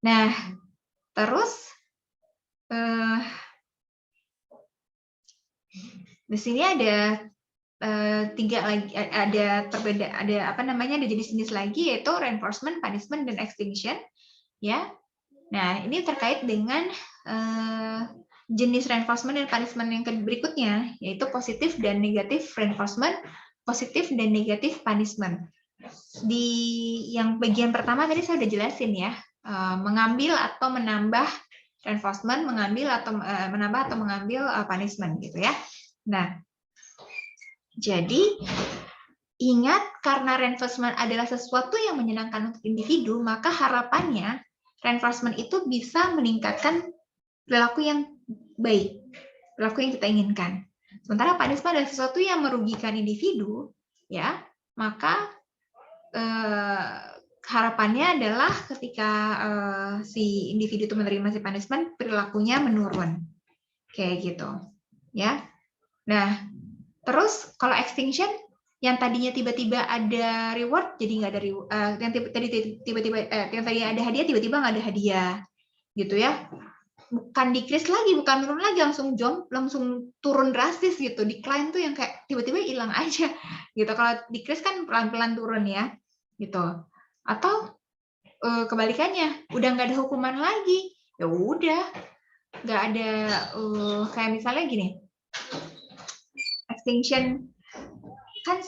S1: Nah, terus di sini ada tiga lagi, ada jenis-jenis lagi, yaitu reinforcement, punishment, dan extinction. Ya. Nah, ini terkait dengan jenis reinforcement dan punishment yang berikutnya, yaitu positif dan negatif reinforcement, positif dan negatif punishment. Di yang bagian pertama tadi saya udah jelasin ya, mengambil atau menambah reinforcement, menambah atau mengambil punishment gitu ya. Nah, jadi ingat, karena reinforcement adalah sesuatu yang menyenangkan untuk individu, maka harapannya reinforcement itu bisa meningkatkan perilaku yang baik, perilaku yang kita inginkan. Sementara punishment adalah sesuatu yang merugikan individu, ya, maka harapannya adalah ketika si individu itu menerima si punishment, perilakunya menurun, kayak gitu, ya. Nah, terus kalau extinction, yang tadinya tiba-tiba ada reward jadi nggak ada reward, yang tadinya ada hadiah tiba-tiba nggak ada hadiah, gitu ya. Bukan decrease lagi, bukan turun lagi, langsung turun drastis gitu. Decline tuh yang kayak tiba-tiba hilang aja gitu. Kalau decrease kan pelan-pelan turun ya, gitu. Atau kebalikannya, udah nggak ada hukuman lagi, ya udah nggak ada, kayak misalnya gini, extinction kan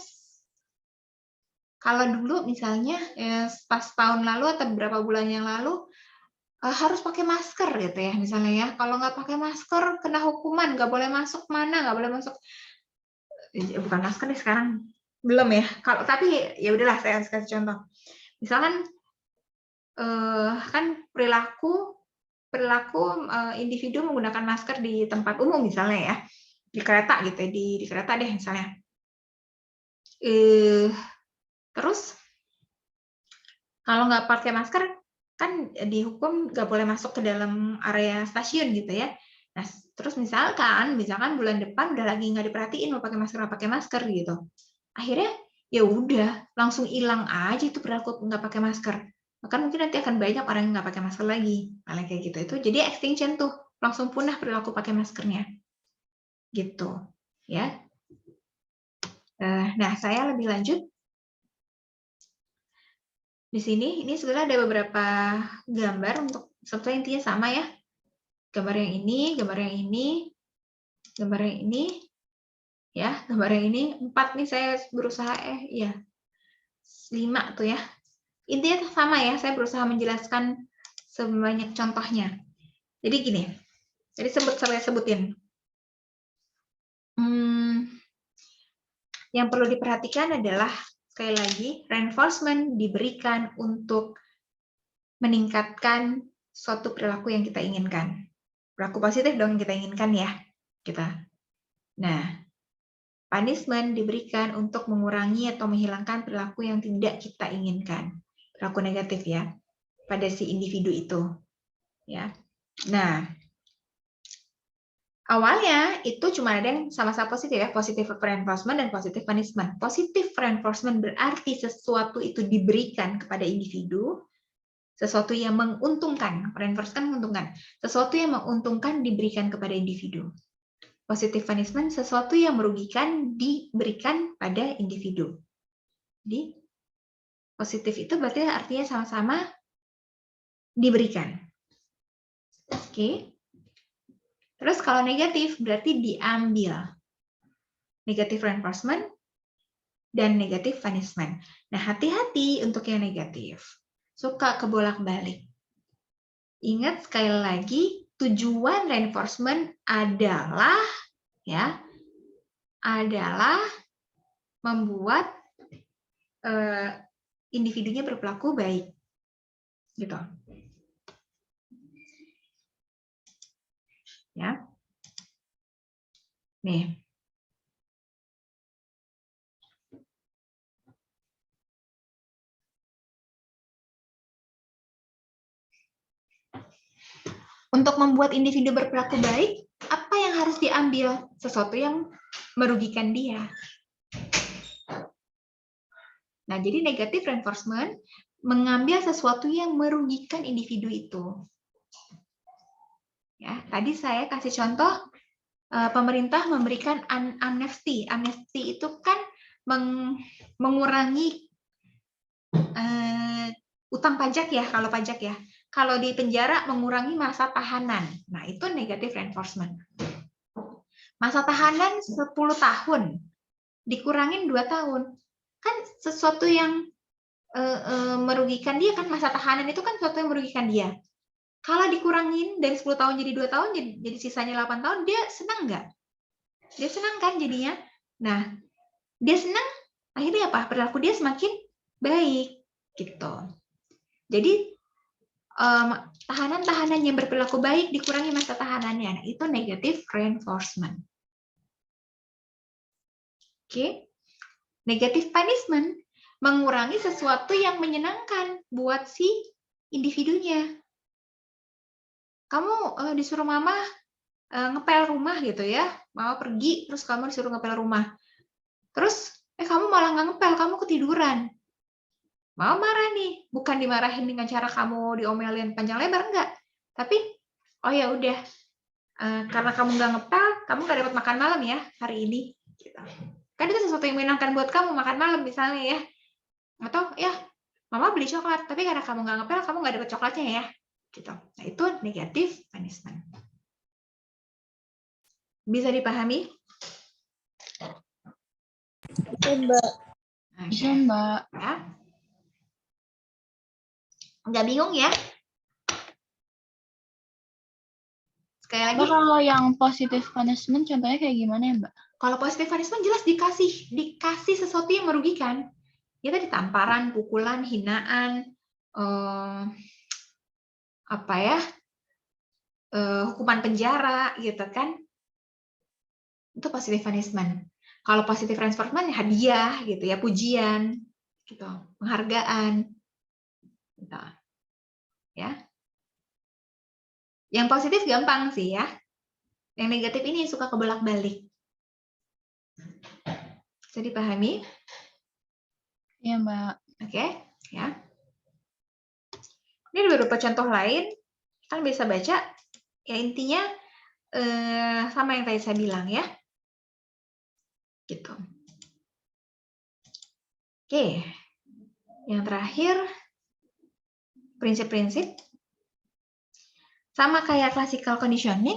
S1: kalau dulu misalnya pas tahun lalu atau beberapa bulan yang lalu harus pakai masker gitu ya misalnya ya, kalau nggak pakai masker kena hukuman, nggak boleh masuk mana, nggak boleh masuk, bukan masker nih sekarang belum ya, kalau tapi ya udahlah saya kasih contoh, misalkan kan perilaku individu menggunakan masker di tempat umum misalnya ya, di kereta gitu ya, di kereta deh misalnya, terus kalau nggak pakai masker kan dihukum nggak boleh masuk ke dalam area stasiun gitu ya. Nah, terus misalkan bulan depan udah lagi nggak diperhatiin mau pakai masker gitu. Akhirnya ya udah langsung hilang aja itu perilaku nggak pakai masker. Bahkan mungkin nanti akan banyak orang yang nggak pakai masker lagi. Malah kayak gitu. Itu jadi extinction tuh, langsung punah perilaku pakai maskernya. Gitu. Ya. Nah, saya lebih lanjut. Di sini, ini sebenarnya ada beberapa gambar untuk sebetulnya intinya sama ya. Gambar yang ini, gambar yang ini, gambar yang ini, ya, gambar yang ini. 4 nih saya berusaha, ya, 5 tuh ya. Intinya sama ya, saya berusaha menjelaskan sebanyak contohnya. Jadi gini, jadi saya sebutin. Yang perlu diperhatikan adalah, sekali lagi, reinforcement diberikan untuk meningkatkan suatu perilaku yang kita inginkan. Perilaku positif dong yang kita inginkan ya. Nah, punishment diberikan untuk mengurangi atau menghilangkan perilaku yang tidak kita inginkan. Perilaku negatif ya, pada si individu itu. Ya. Nah, awalnya itu cuma ada yang sama-sama positif ya, positive reinforcement dan positive punishment. Positive reinforcement berarti sesuatu itu diberikan kepada individu, sesuatu yang menguntungkan, reinforcement menguntungkan. Sesuatu yang menguntungkan diberikan kepada individu. Positive punishment, sesuatu yang merugikan diberikan pada individu. Jadi, positif itu berarti artinya sama-sama diberikan. Oke. Terus kalau negatif berarti diambil. negative reinforcement, dan negative punishment. Nah, hati-hati untuk yang negatif. Suka kebolak-balik. Ingat sekali lagi, tujuan reinforcement adalah membuat individunya berperilaku baik. Gitu. Ya. Nih. Untuk membuat individu berperilaku baik, apa yang harus diambil? Sesuatu yang merugikan dia. Nah, jadi negative reinforcement mengambil sesuatu yang merugikan individu itu. Ya, tadi saya kasih contoh, pemerintah memberikan amnesti. Amnesti itu kan mengurangi utang pajak ya, kalau pajak ya. Kalau di penjara mengurangi masa tahanan. Nah, itu negative reinforcement. Masa tahanan 10 tahun, dikurangin 2 tahun. Kan sesuatu yang merugikan dia, kan masa tahanan itu kan sesuatu yang merugikan dia. Kalau dikurangin dari 10 tahun jadi 2 tahun, jadi sisanya 8 tahun, dia senang nggak? Dia senang kan jadinya? Nah, dia senang, akhirnya apa? Perilaku dia semakin baik. Gitu. Jadi, tahanan-tahanan yang berperilaku baik dikurangi masa tahanannya. Nah, itu negative reinforcement. Oke. Negative punishment mengurangi sesuatu yang menyenangkan buat si individunya. Kamu disuruh mama ngepel rumah gitu ya, mama pergi terus kamu disuruh ngepel rumah. Terus kamu malah nggak ngepel, kamu ketiduran. Mama marah nih, bukan dimarahin dengan cara kamu diomelin panjang lebar, enggak. Tapi, oh ya udah, karena kamu nggak ngepel, kamu nggak dapat makan malam ya hari ini. Gitu. Kan itu sesuatu yang menyenangkan buat kamu, makan malam misalnya ya. Atau ya, mama beli coklat, tapi karena kamu nggak ngepel, kamu nggak dapat coklatnya ya. Gitu. Nah, itu negative punishment. Bisa dipahami?
S3: Bisa, Mbak.
S2: Bisa, Mbak.
S1: Ya. Nggak bingung ya? Sekali lagi.
S2: Mbak, kalau yang positive punishment contohnya kayak gimana ya, Mbak?
S1: Kalau positive punishment jelas dikasih sesuatu yang merugikan. Ya tadi tamparan, pukulan, hinaan, hukuman penjara, gitu kan? Itu positive punishment. Kalau positive reinforcement hadiah, gitu ya, pujian, gitu, penghargaan, gitu. Ya. Yang positif gampang sih ya. Yang negatif ini suka kebolak-balik. Bisa dipahami?
S2: Iya, Mbak.
S1: Oke, ya. Ini beberapa contoh lain, kan bisa baca. Ya intinya sama yang tadi saya bilang ya. Gitu. Oke. Yang terakhir, prinsip-prinsip. Sama kayak classical conditioning,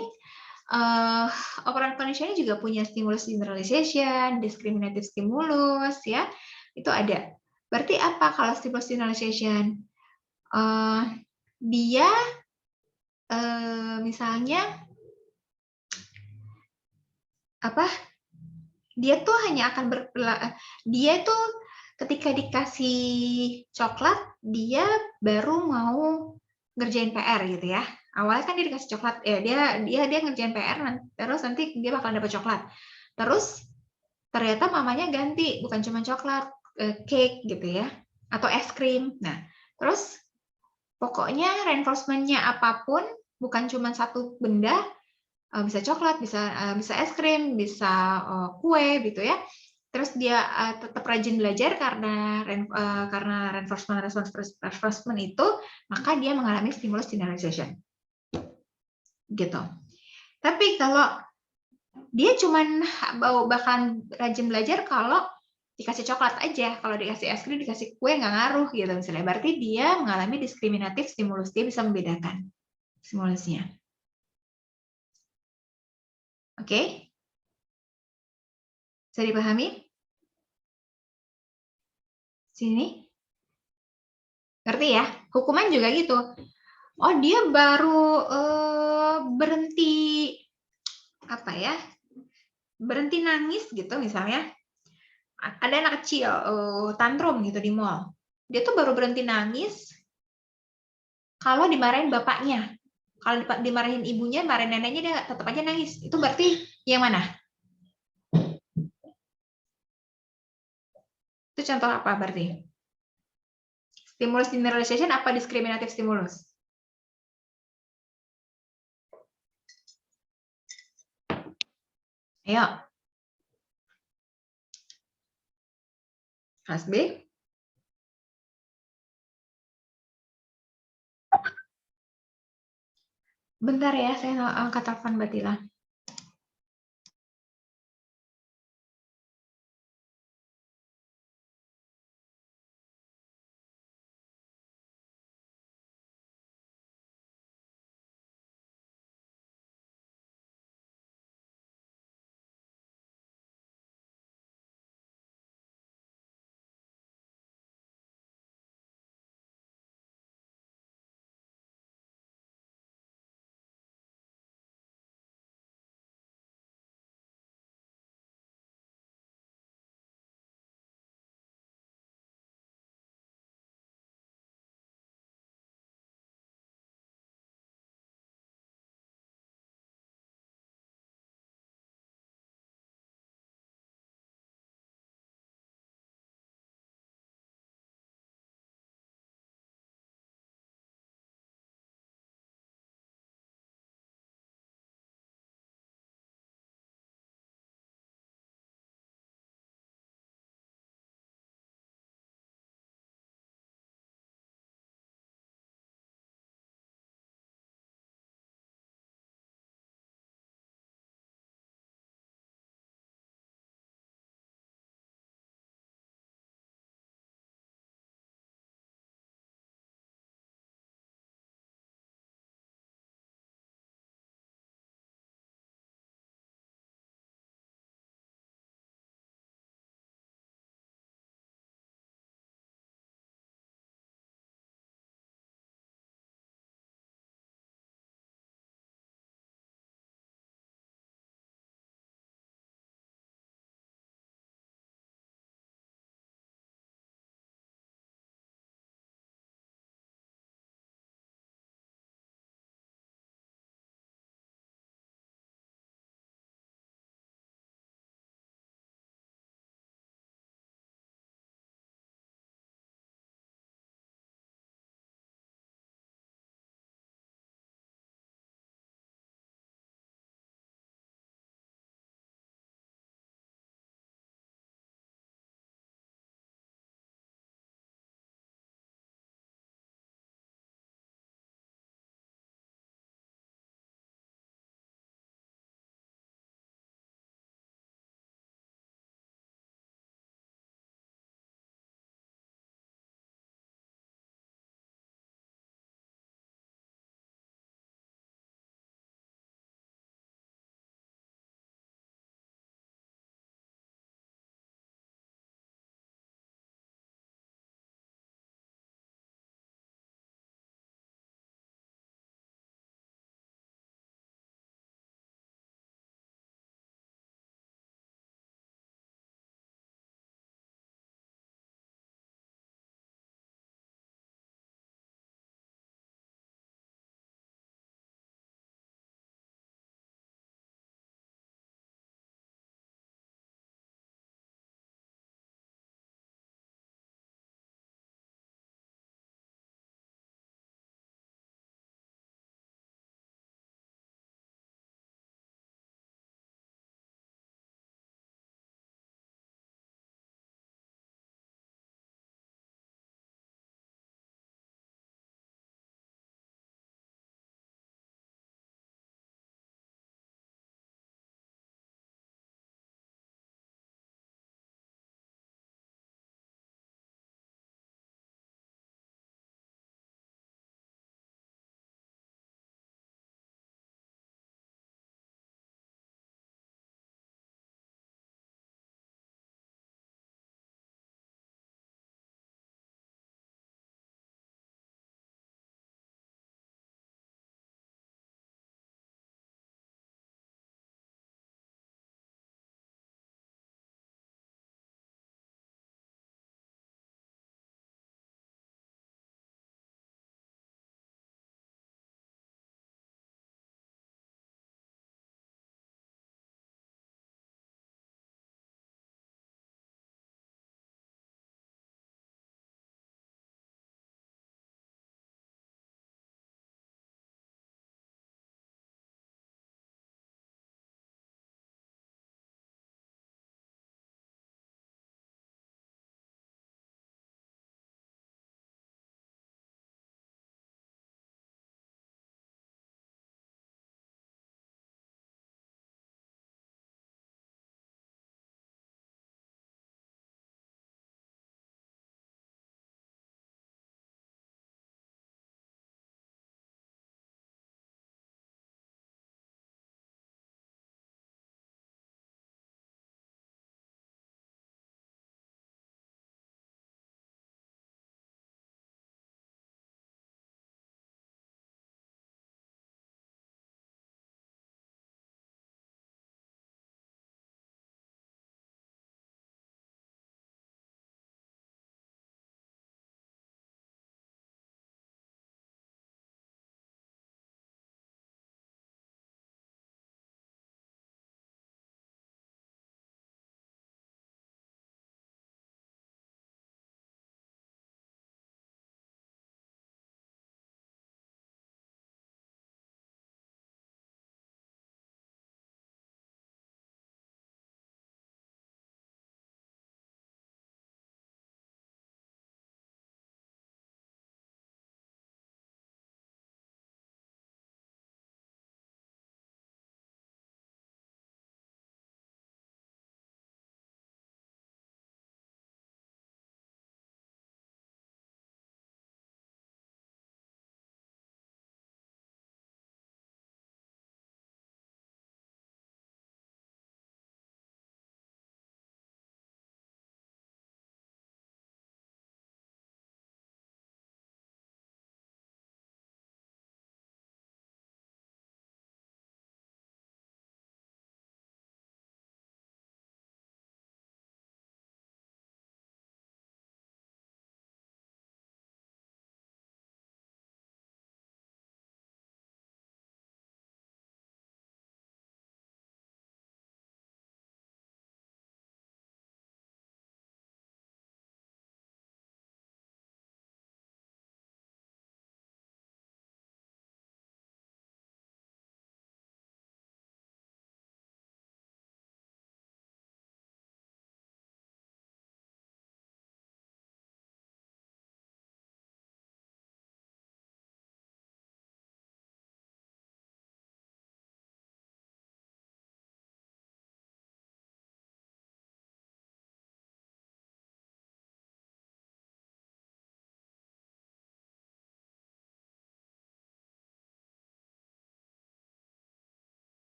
S1: operant conditioning juga punya stimulus generalization, discriminative stimulus, ya. Itu ada. Berarti apa kalau stimulus generalization? Dia misalnya dia tuh hanya akan dia tuh ketika dikasih coklat dia baru mau ngerjain PR gitu ya. Awalnya kan dia dikasih coklat, dia ngerjain PR, terus nanti dia bakal dapat coklat. Terus ternyata mamanya ganti, bukan cuma coklat, cake gitu ya, atau es krim. Nah, terus pokoknya reinforcement-nya apapun, bukan cuma satu benda, bisa coklat, bisa es krim, bisa kue gitu ya. Terus dia tetap rajin belajar karena reinforcement itu, maka dia mengalami stimulus generalization. Gitu. Tapi kalau dia cuman bahkan rajin belajar kalau dikasih coklat aja, kalau dikasih es krim, dikasih kue nggak ngaruh gitu misalnya. Berarti dia mengalami diskriminatif stimulus, dia bisa membedakan stimulusnya. Oke? Bisa dipahami? Sini. Ngerti ya? Hukuman juga gitu. Oh, dia baru berhenti apa ya? Berhenti nangis gitu misalnya. Ada anak kecil tantrum gitu di mall. Dia tuh baru berhenti nangis kalau dimarahin bapaknya. Kalau dimarahin ibunya, marahin neneknya, dia tetap aja nangis. Itu berarti yang mana? Itu contoh apa berarti? Stimulus generalization apa diskriminatif stimulus? Ayo. Kelas B. Bentar ya, saya angkat telepon Mbak Tila.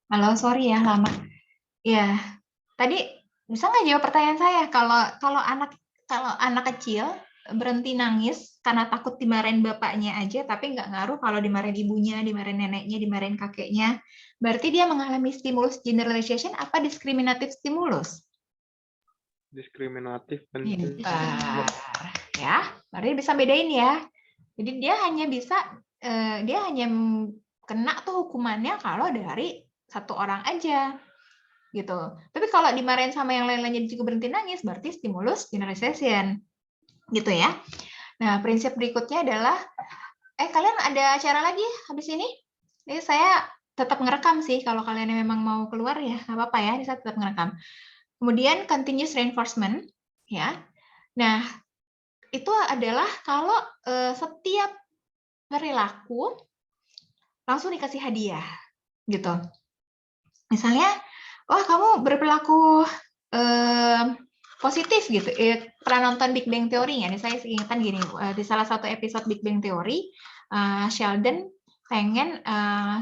S1: Halo, sorry ya lama. Ya, tadi bisa nggak jawab pertanyaan saya? Kalau anak kecil berhenti nangis karena takut dimarahin bapaknya aja, tapi nggak ngaruh kalau dimarahin ibunya, dimarahin neneknya, dimarahin kakeknya, berarti dia mengalami stimulus generalization apa diskriminatif stimulus?
S4: Diskriminatif kan.
S1: Pintar. Ya, berarti bisa bedain ya. Jadi dia hanya kena tuh hukumannya kalau dari satu orang aja gitu. Tapi kalau dimarahin sama yang lain-lainnya juga berhenti nangis, berarti stimulus generalization gitu ya. Nah, prinsip berikutnya adalah, kalian ada acara lagi habis ini? Jadi saya tetap ngerekam sih, kalau kalian memang mau keluar ya nggak apa-apa ya, saya tetap ngerekam. Kemudian continuous reinforcement, ya. Nah, itu adalah kalau setiap perilaku langsung dikasih hadiah, gitu. Misalnya, wah kamu berperilaku positif gitu. Pernah nonton Big Bang Theory ya? Saya ingatkan gini, di salah satu episode Big Bang Theory, Sheldon pengen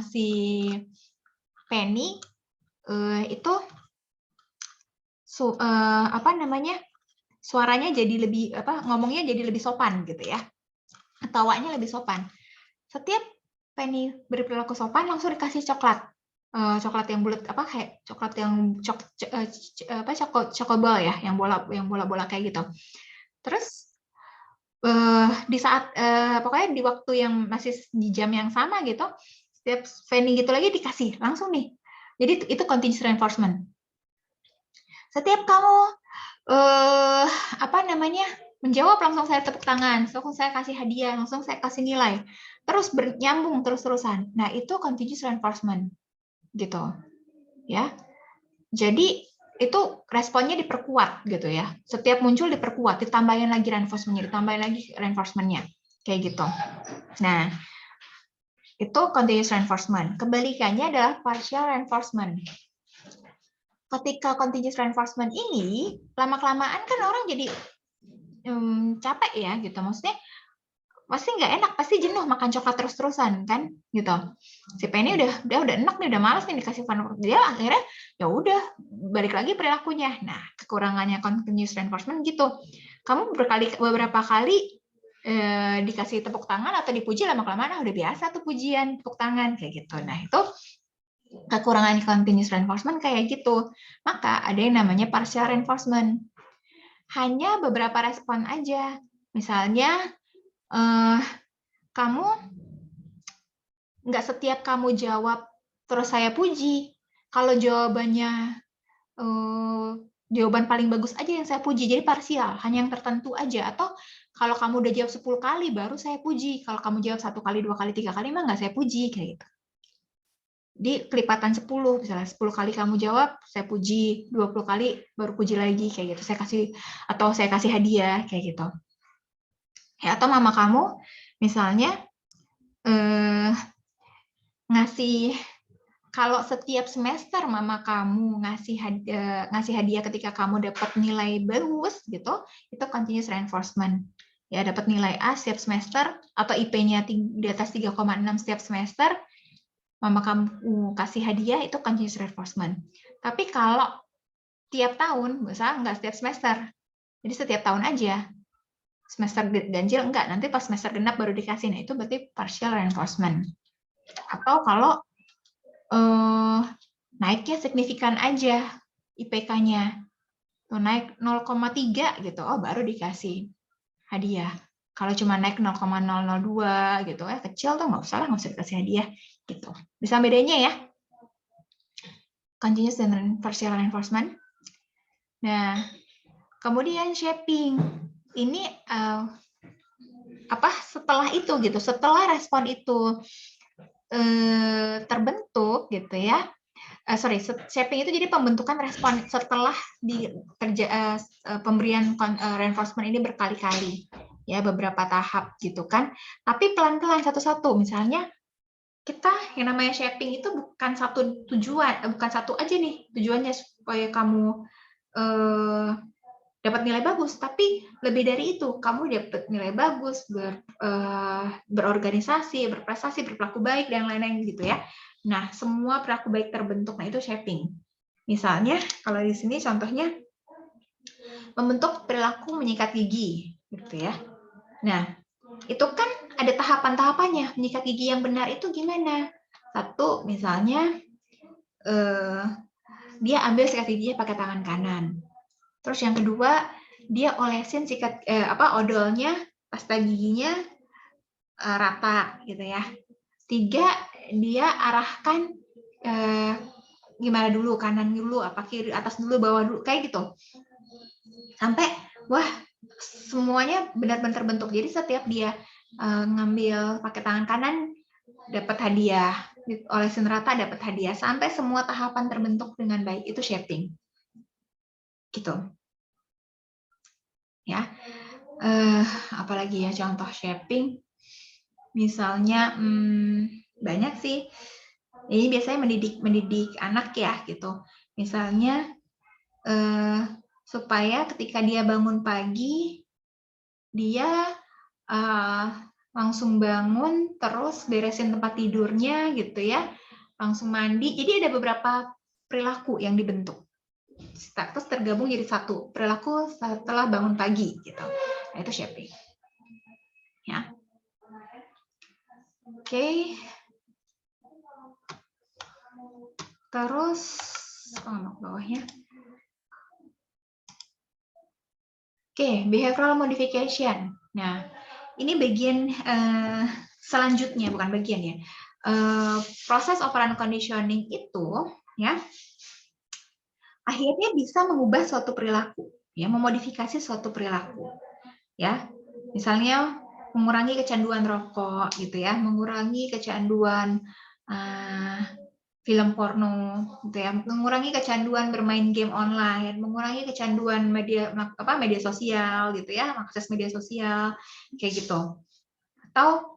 S1: si Penny itu suaranya jadi lebih ngomongnya jadi lebih sopan gitu ya, ketawanya lebih sopan. Setiap Penny berperilaku sopan langsung dikasih coklat. Coklat yang bulat kayak coklat yang cokobal ya, yang bola kayak gitu. Terus di saat pokoknya di waktu yang masih di jam yang sama gitu, setiap Penny gitu lagi dikasih langsung nih. Jadi itu continuous reinforcement. Setiap kamu menjawab langsung saya tepuk tangan, langsung saya kasih hadiah, langsung saya kasih nilai, terus bernyambung terus-terusan. Nah itu continuous reinforcement, gitu, ya. Jadi itu responnya diperkuat, gitu ya. Setiap muncul diperkuat, ditambahin lagi reinforcementnya, kayak gitu. Nah itu continuous reinforcement. Kebalikannya adalah partial reinforcement. Ketika continuous reinforcement ini lama-kelamaan kan orang jadi capek ya gitu, maksudnya pasti nggak enak, pasti jenuh makan coklat terus-terusan kan gitu. Si Penny udah enak nih, udah malas nih dikasih fun, dia akhirnya ya udah balik lagi perilakunya. Nah kekurangannya continuous reinforcement gitu, kamu beberapa kali dikasih tepuk tangan atau dipuji, lama-kelamaan udah biasa tuh pujian tepuk tangan kayak gitu. Nah itu kekurangan continuous reinforcement kayak gitu. Maka ada yang namanya partial reinforcement. Hanya beberapa respon aja. Misalnya, kamu nggak setiap kamu jawab terus saya puji. Kalau jawabannya jawaban paling bagus aja yang saya puji, jadi parsial, hanya yang tertentu aja. Atau kalau kamu udah jawab 10 kali baru saya puji. Kalau kamu jawab 1 kali, 2 kali, 3 kali mah nggak saya puji kayak gitu. Di kelipatan 10, misalnya 10 kali kamu jawab, saya puji, 20 kali baru puji lagi kayak gitu. Saya kasih hadiah kayak gitu. Ya, atau mama kamu misalnya ngasih, kalau setiap semester mama kamu ngasih hadiah ketika kamu dapat nilai bagus gitu, itu continuous reinforcement. Ya, dapat nilai A setiap semester atau IP-nya di atas 3,6 setiap semester, mama kamu kasih hadiah, itu continuous reinforcement. Tapi kalau tiap tahun, misalnya nggak setiap semester, jadi setiap tahun aja, semester ganjil enggak, nanti pas semester genap baru dikasih, nah itu berarti partial reinforcement. Atau kalau naiknya signifikan aja IPK-nya, naik 0,3 gitu, baru dikasih hadiah. Kalau cuma naik 0,002 gitu, kecil tuh nggak usah dikasih hadiah gitu. Bisa bedanya ya, continuous dan partial reinforcement. Nah, kemudian shaping ini setelah itu gitu, setelah respon itu terbentuk gitu ya. Shaping itu jadi pembentukan respon setelah pemberian reinforcement ini berkali-kali, ya, beberapa tahap gitu kan. Tapi pelan-pelan satu-satu. Misalnya kita yang namanya shaping itu bukan satu tujuan, bukan satu aja nih tujuannya supaya kamu dapat nilai bagus, tapi lebih dari itu, kamu dapat nilai bagus, berorganisasi, berprestasi, berperilaku baik dan lain-lain gitu ya. Nah, semua perilaku baik terbentuk. Nah, itu shaping. Misalnya, kalau di sini contohnya membentuk perilaku menyikat gigi, gitu ya. Nah, itu kan ada tahapan-tahapannya. Menyikat gigi yang benar itu gimana? Satu, misalnya dia ambil sikat giginya pakai tangan kanan. Terus yang kedua, dia olesin odolnya, pasta giginya rata, gitu ya. 3, dia arahkan gimana dulu, kanan dulu, apa kiri, atas dulu, bawah dulu, kayak gitu. Sampai, wah, semuanya benar-benar terbentuk. Jadi setiap dia ngambil pakai tangan kanan, dapat hadiah. Olesin rata, dapat hadiah. Sampai semua tahapan terbentuk dengan baik. Itu shaping. Gitu. Ya. Apalagi ya contoh shaping. Misalnya, banyak sih. Ini biasanya mendidik anak ya, gitu. Misalnya, supaya ketika dia bangun pagi, dia langsung bangun, terus beresin tempat tidurnya gitu ya, langsung mandi. Jadi ada beberapa perilaku yang dibentuk. Terus tergabung jadi satu, perilaku setelah bangun pagi gitu. Nah, itu shaping. Ya. Oke. Terus bawahnya. Oke, behavioral modification. Nah, ini bagian selanjutnya, bukan bagian ya. Proses operant conditioning itu, ya, akhirnya bisa mengubah suatu perilaku, ya, memodifikasi suatu perilaku, ya. Misalnya mengurangi kecanduan rokok, gitu ya, mengurangi kecanduan film porno, gitu ya, mengurangi kecanduan bermain game online, mengurangi kecanduan media sosial, gitu ya, akses media sosial, kayak gitu. Atau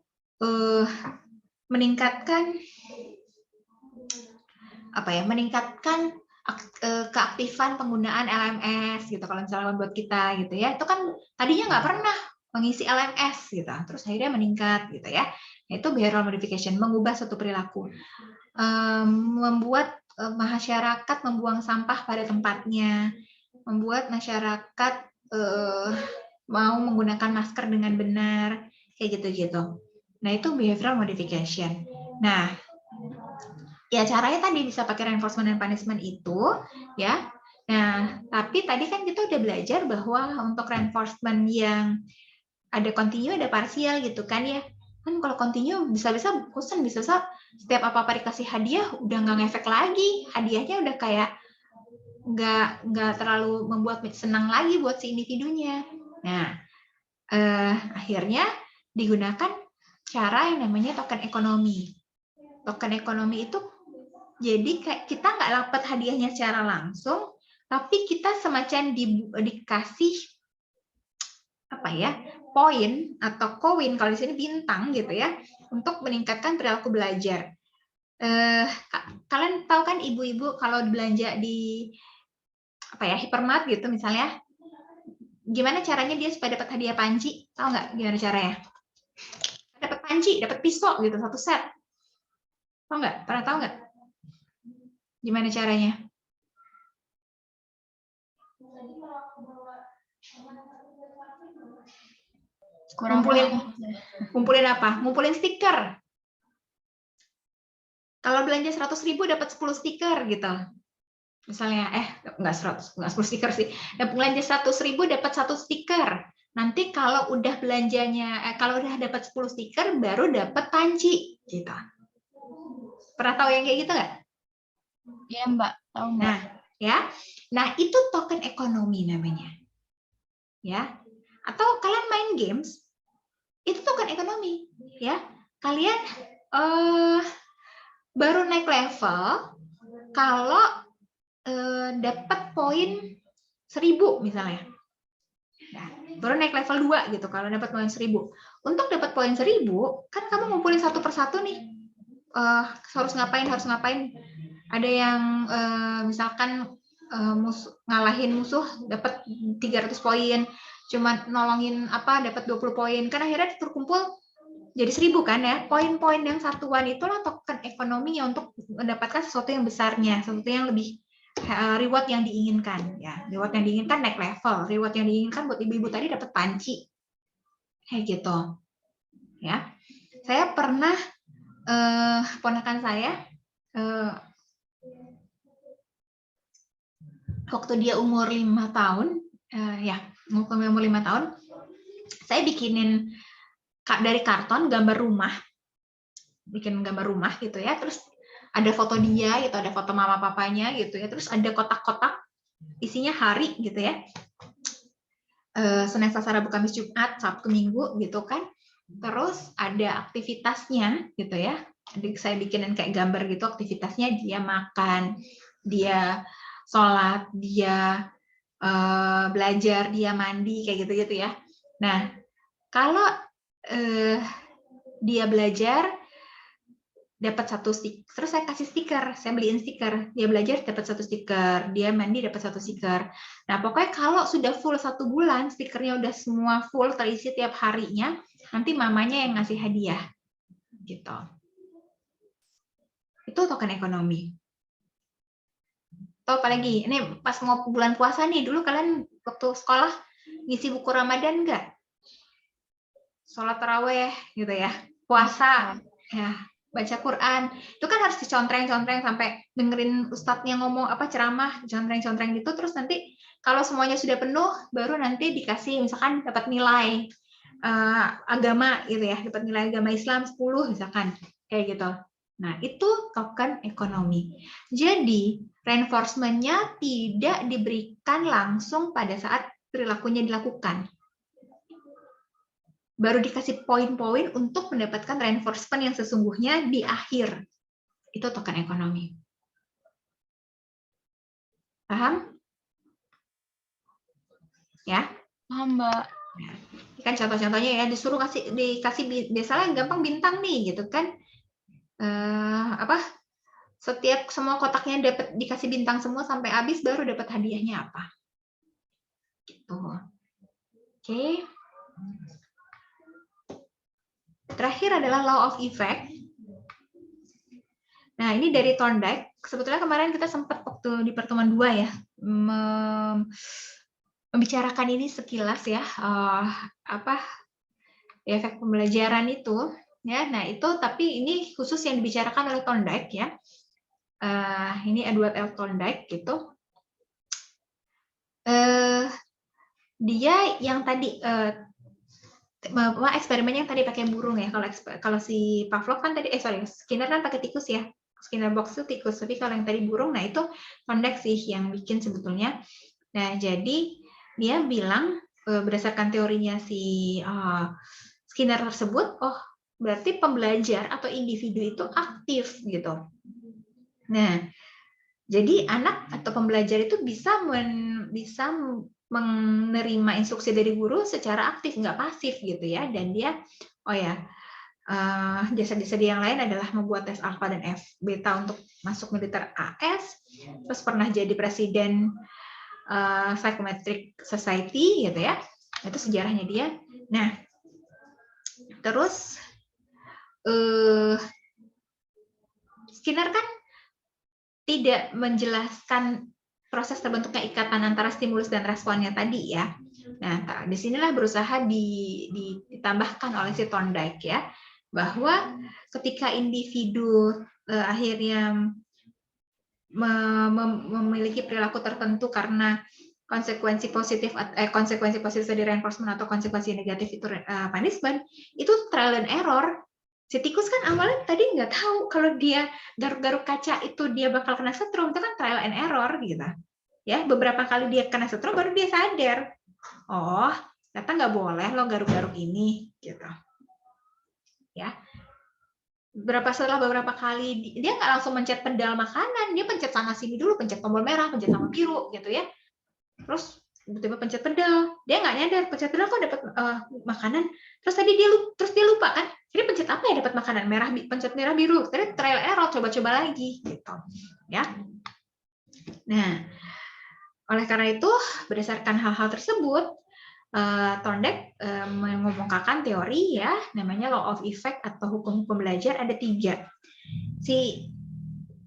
S1: meningkatkan keaktifan penggunaan LMS, gitu. Kalau misalnya buat kita, gitu ya, itu kan tadinya nggak pernah mengisi LMS, gitu. Terus akhirnya meningkat, gitu ya. Itu behavioral modification, mengubah suatu perilaku. Membuat masyarakat membuang sampah pada tempatnya, membuat masyarakat mau menggunakan masker dengan benar, kayak gitu-gitu. Nah, itu behavioral modification. Nah, ya caranya tadi bisa pakai reinforcement and punishment itu, ya. Nah, tapi tadi kan kita udah belajar bahwa untuk reinforcement yang ada continue, ada parsial gitu kan ya. Kan kalau continue bisa-bisa bosan, bisa-bisa setiap apa-apa dikasih hadiah udah nggak ngefek lagi, hadiahnya udah kayak nggak terlalu membuat senang lagi buat si individunya. Nah, akhirnya digunakan cara yang namanya token ekonomi. Token ekonomi itu jadi kayak kita nggak dapat hadiahnya secara langsung, tapi kita semacam dikasih apa ya, poin atau koin, kalau di sini bintang gitu ya, untuk meningkatkan perilaku belajar. Kalian tahu kan ibu-ibu kalau belanja di hypermart gitu misalnya, gimana caranya dia supaya dapat hadiah panci? Tahu nggak gimana caranya? Dapat panci, dapat pisau gitu, satu set. Tahu nggak? Pernah tahu nggak? Gimana caranya? Ngumpulin apa? Ngumpulin stiker. Kalau belanja 100.000 dapat 10 stiker gitu. Misalnya, nggak 10 stiker sih. Belanja 100.000 dapat 1 stiker. Nanti kalau udah belanjanya, kalau udah dapat 10 stiker, baru dapat panci gitu. Pernah tahu yang kayak gitu nggak?
S2: Iya, Mbak. Tahu, Mbak.
S1: Nah, ya. Nah, itu token ekonomi namanya. Ya. Atau kalian main games, itu token ekonomi, ya. Kalian baru naik level kalau dapat poin 1000 misalnya. Nah, baru naik level 2 gitu kalau dapat poin 1000. Untuk dapat poin 1000, kan kamu ngumpulin satu persatu nih. Harus ngapain? Ada yang misalkan ngalahin musuh dapat 300 poin, cuma nolongin dapat 20 poin. Kan akhirnya terkumpul jadi 1000 kan ya. Poin-poin yang satuan itulah token ekonominya untuk mendapatkan sesuatu yang besarnya, sesuatu yang lebih reward yang diinginkan ya. Reward yang diinginkan naik level, reward yang diinginkan buat ibu-ibu tadi dapat panci. Kayak gitu. Ya. Saya pernah ponakan saya waktu dia umur 5 tahun umur 5 tahun, saya bikinin dari karton gambar rumah, bikin gambar rumah gitu ya, terus ada foto dia gitu, ada foto mama papanya gitu ya, terus ada kotak-kotak isinya hari gitu ya, Senin, Selasa, Rabu, Kamis, Jumat, Sabtu, Minggu gitu kan, terus ada aktivitasnya gitu ya, saya bikinin kayak gambar gitu, aktivitasnya dia makan, dia sholat, dia belajar, dia mandi kayak gitu-gitu ya. Nah, kalau dia belajar dapat 1 stiker, terus saya kasih stiker, saya beliin stiker. Dia belajar dapat 1 stiker, dia mandi dapat 1 stiker. Nah, pokoknya kalau sudah full 1 bulan, stikernya udah semua full terisi tiap harinya, nanti mamanya yang ngasih hadiah. Gitu. Itu token ekonomi. Atau apalagi, ini pas mau bulan puasa nih, dulu kalian waktu sekolah ngisi buku Ramadan nggak? Sholat taraweh gitu ya, puasa, ya, baca Quran, itu kan harus dicontreng-contreng sampai dengerin ustadznya ngomong apa ceramah, contreng-contreng gitu, terus nanti kalau semuanya sudah penuh, baru nanti dikasih misalkan dapat nilai agama gitu ya, dapat nilai agama Islam 10 misalkan, kayak gitu. Nah, itu token ekonomi. Jadi, reinforcement-nya tidak diberikan langsung pada saat perilakunya dilakukan. Baru dikasih poin-poin untuk mendapatkan reinforcement yang sesungguhnya di akhir. Itu token ekonomi. Paham? Ya?
S2: Paham, Mbak.
S1: Ya. Ini kan contoh-contohnya ya, disuruh dikasih biasanya gampang bintang nih gitu kan. Setiap semua kotaknya dapat dikasih bintang semua sampai habis, baru dapat hadiahnya apa. Gitu. Oke. Terakhir adalah law of effect. Nah, ini dari Thorndike. Sebetulnya kemarin kita sempat waktu di pertemuan 2 ya, membicarakan ini sekilas ya, efek pembelajaran itu. Ya, nah itu tapi ini khusus yang dibicarakan oleh Thorndike ya. Ini Edward L. Thorndike gitu. Dia yang tadi eksperimen yang tadi pakai burung ya. Kalau si Pavlov kan tadi Skinner kan pakai tikus ya. Skinner box itu tikus, tapi kalau yang tadi burung, nah itu Thorndike sih yang bikin sebetulnya. Nah, jadi dia bilang berdasarkan teorinya si Skinner tersebut, oh berarti pembelajar atau individu itu aktif gitu. Nah, jadi anak atau pembelajar itu bisa menerima instruksi dari guru secara aktif, nggak pasif gitu ya. Dan dia, jasa-jasa yang lain adalah membuat tes alfa dan F beta untuk masuk militer AS, terus pernah jadi presiden Psychometric Society gitu ya. Itu sejarahnya dia. Nah, terus Skinner kan tidak menjelaskan proses terbentuknya ikatan antara stimulus dan responnya tadi ya. Nah, disinilah berusaha ditambahkan oleh si Thorndike ya, bahwa ketika individu akhirnya memiliki perilaku tertentu karena konsekuensi positif dari reinforcement atau konsekuensi negatif itu punishment, itu trial and error. Si tikus kan awalnya tadi nggak tahu kalau dia garuk-garuk kaca itu dia bakal kena setrum, itu kan trial and error gitu. Ya, beberapa kali dia kena setrum baru dia sadar. Oh, ternyata nggak boleh lo garuk-garuk ini gitu. Ya. Setelah beberapa kali dia nggak langsung mencet pedal makanan, dia pencet sana sini dulu, pencet tombol merah, pencet tombol biru gitu ya. Terus tiba-tiba pencet pedal, dia nggak nyadar pencet pedal kok dapat makanan. Terus tadi dia lupa kan, ini pencet apa ya dapat makanan, pencet merah biru. Tadi trial error, coba-coba lagi gitu ya. Nah, oleh karena itu berdasarkan hal-hal tersebut Thorndike mengemukakan teori ya, namanya law of effect atau hukum-hukum belajar ada 3. Si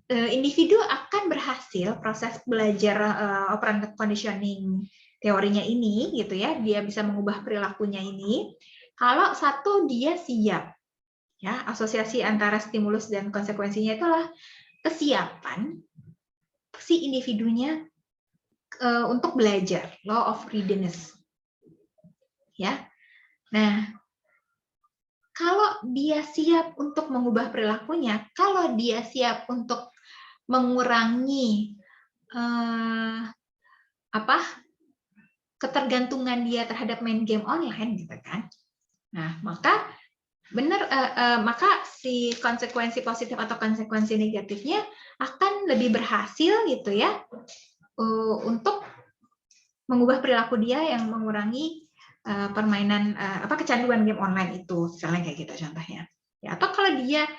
S1: individu akan berhasil proses belajar operant conditioning teorinya ini gitu ya, dia bisa mengubah perilakunya ini kalau satu dia siap. Ya, asosiasi antara stimulus dan konsekuensinya itulah kesiapan si individunya untuk belajar, law of readiness. Ya. Nah, kalau dia siap untuk mengubah perilakunya, kalau dia siap untuk mengurangi ketergantungan dia terhadap main game online gitu kan. Nah, maka maka si konsekuensi positif atau konsekuensi negatifnya akan lebih berhasil gitu ya untuk mengubah perilaku dia yang mengurangi permainan kecanduan game online itu, misalnya kayak gitu contohnya. Ya, atau kalau dia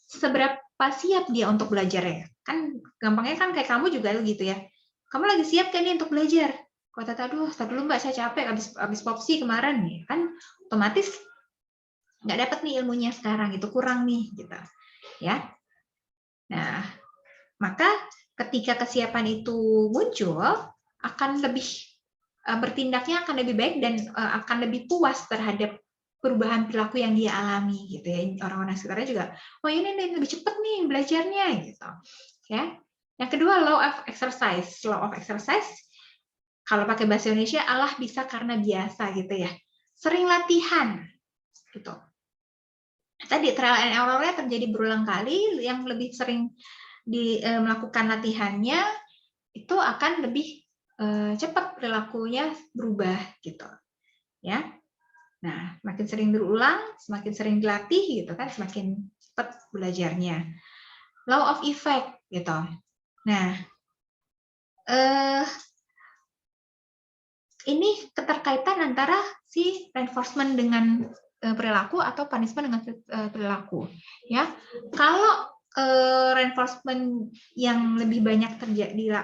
S1: seberapa siap dia untuk belajar ya. Kan gampangnya kan kayak kamu juga gitu ya. Kamu lagi siap kan nih untuk belajar? Kata aduh, dulu Mbak, saya capek habis popsi kemarin nih. Kan otomatis nggak dapat nih ilmunya sekarang, itu kurang nih gitu ya. Nah, maka ketika kesiapan itu muncul akan lebih bertindaknya akan lebih baik dan akan lebih puas terhadap perubahan perilaku yang dia alami gitu ya. Orang-orang sekitarnya juga, oh ini lebih cepat nih belajarnya gitu ya. Yang kedua, law of exercise. Law of exercise kalau pakai bahasa Indonesia Allah bisa karena biasa gitu ya. Sering latihan gitu. Tadi trial and error-nya terjadi berulang kali, yang lebih sering melakukan latihannya itu akan lebih cepat perilakunya berubah gitu ya. Nah, semakin sering berulang, semakin sering dilatih gitu kan, semakin cepat belajarnya. Law of effect gitu. Nah, ini keterkaitan antara si reinforcement dengan perilaku atau punishment dengan perilaku ya. Kalau reinforcement yang lebih banyak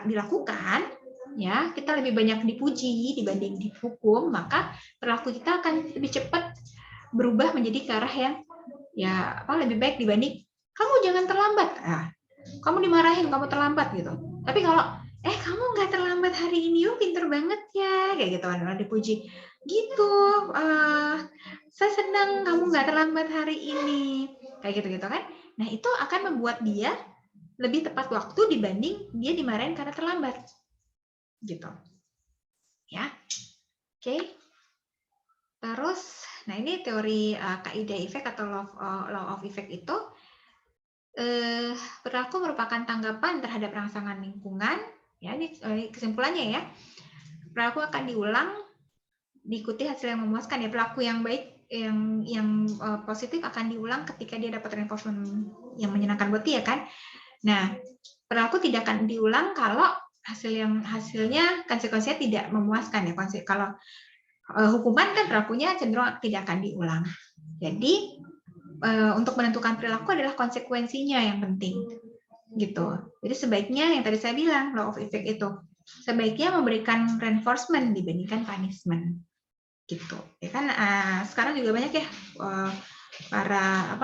S1: dilakukan ya, kita lebih banyak dipuji dibanding dihukum, maka perilaku kita akan lebih cepat berubah menjadi ke arah yang ya lebih baik dibanding kamu jangan terlambat. Kamu dimarahin kamu terlambat gitu. Tapi kalau kamu nggak terlambat hari ini, pinter banget ya, kayak gitu kan, dipuji gitu. Saya senang kamu nggak terlambat hari ini, kayak gitu kan. Nah, itu akan membuat dia lebih tepat waktu dibanding dia dimarahin karena terlambat, gitu. Ya, oke. Terus, nah ini teori kaidah efek atau law of effect itu perilaku merupakan tanggapan terhadap rangsangan lingkungan. Ya, ini kesimpulannya ya. Perilaku akan diulang, diikuti hasil yang memuaskan ya. Perilaku yang baik, yang positif akan diulang ketika dia dapat reinforcement yang menyenangkan buat dia kan. Nah, perilaku tidak akan diulang kalau hasilnya konsekuensinya tidak memuaskan ya. Kalau hukuman kan perilakunya cenderung tidak akan diulang. Jadi untuk menentukan perilaku adalah konsekuensinya yang penting. Gitu. Jadi sebaiknya yang tadi saya bilang law of effect itu sebaiknya memberikan reinforcement dibandingkan punishment gitu ya kan. Sekarang juga banyak ya para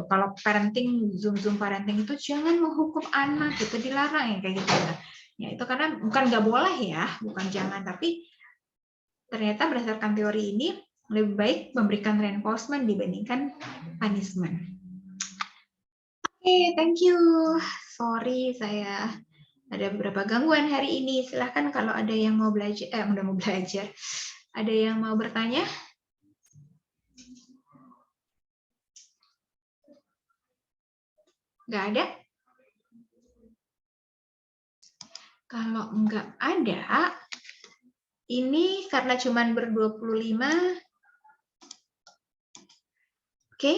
S1: kalau parenting zoom parenting itu jangan menghukum anak gitu, dilarang ya kayak gitu ya. Itu karena bukan nggak boleh ya, bukan jangan, tapi ternyata berdasarkan teori ini lebih baik memberikan reinforcement dibandingkan punishment. Oke, thank you. Sorry, saya ada beberapa gangguan hari ini. Silahkan kalau ada yang mau belajar, udah mau belajar. Ada yang mau bertanya? Nggak ada? Kalau nggak ada, ini karena cuman ber-25, oke,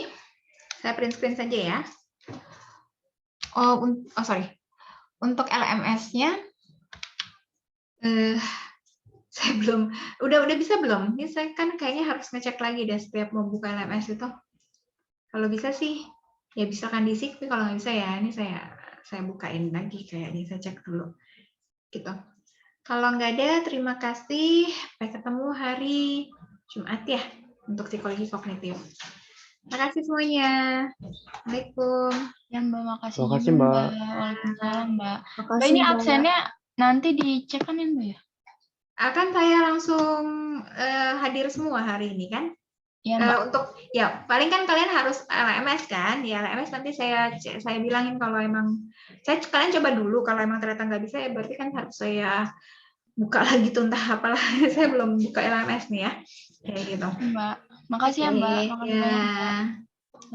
S1: saya print screen saja ya. Sorry. Untuk LMS-nya, saya belum, udah bisa belum? Ini saya kan kayaknya harus ngecek lagi deh setiap mau buka LMS itu. Kalau bisa sih, ya bisa kan diisi, tapi kalau nggak bisa ya ini saya bukain lagi kayak ini, saya cek dulu. Gitu. Kalau nggak ada, terima kasih. Sampai ketemu hari Jumat ya untuk psikologi kognitif. Terima kasih semuanya. Assalamualaikum.
S2: Ya Mbak, makasih
S4: Terima kasih,
S2: juga
S4: Mbak.
S2: Mbak. Waalaikumsalam Mbak. Mbak
S3: Makasih,
S2: ini
S3: Mbak.
S2: absennya nanti dicek kan ya Mbak ya?
S1: Akan saya langsung hadir semua hari ini kan?
S2: Iya Mbak.
S1: Untuk ya paling kan kalian harus LMS kan? Ya LMS nanti saya bilangin kalau emang kalian coba dulu kalau emang ternyata nggak bisa ya berarti kan harus saya buka lagi tuh entah apalah. Saya belum buka LMS nih ya. Kayak gitu.
S2: Mbak. Makasih ya Mbak.
S1: Oke,
S2: Makasih banyak Mbak.
S1: ya.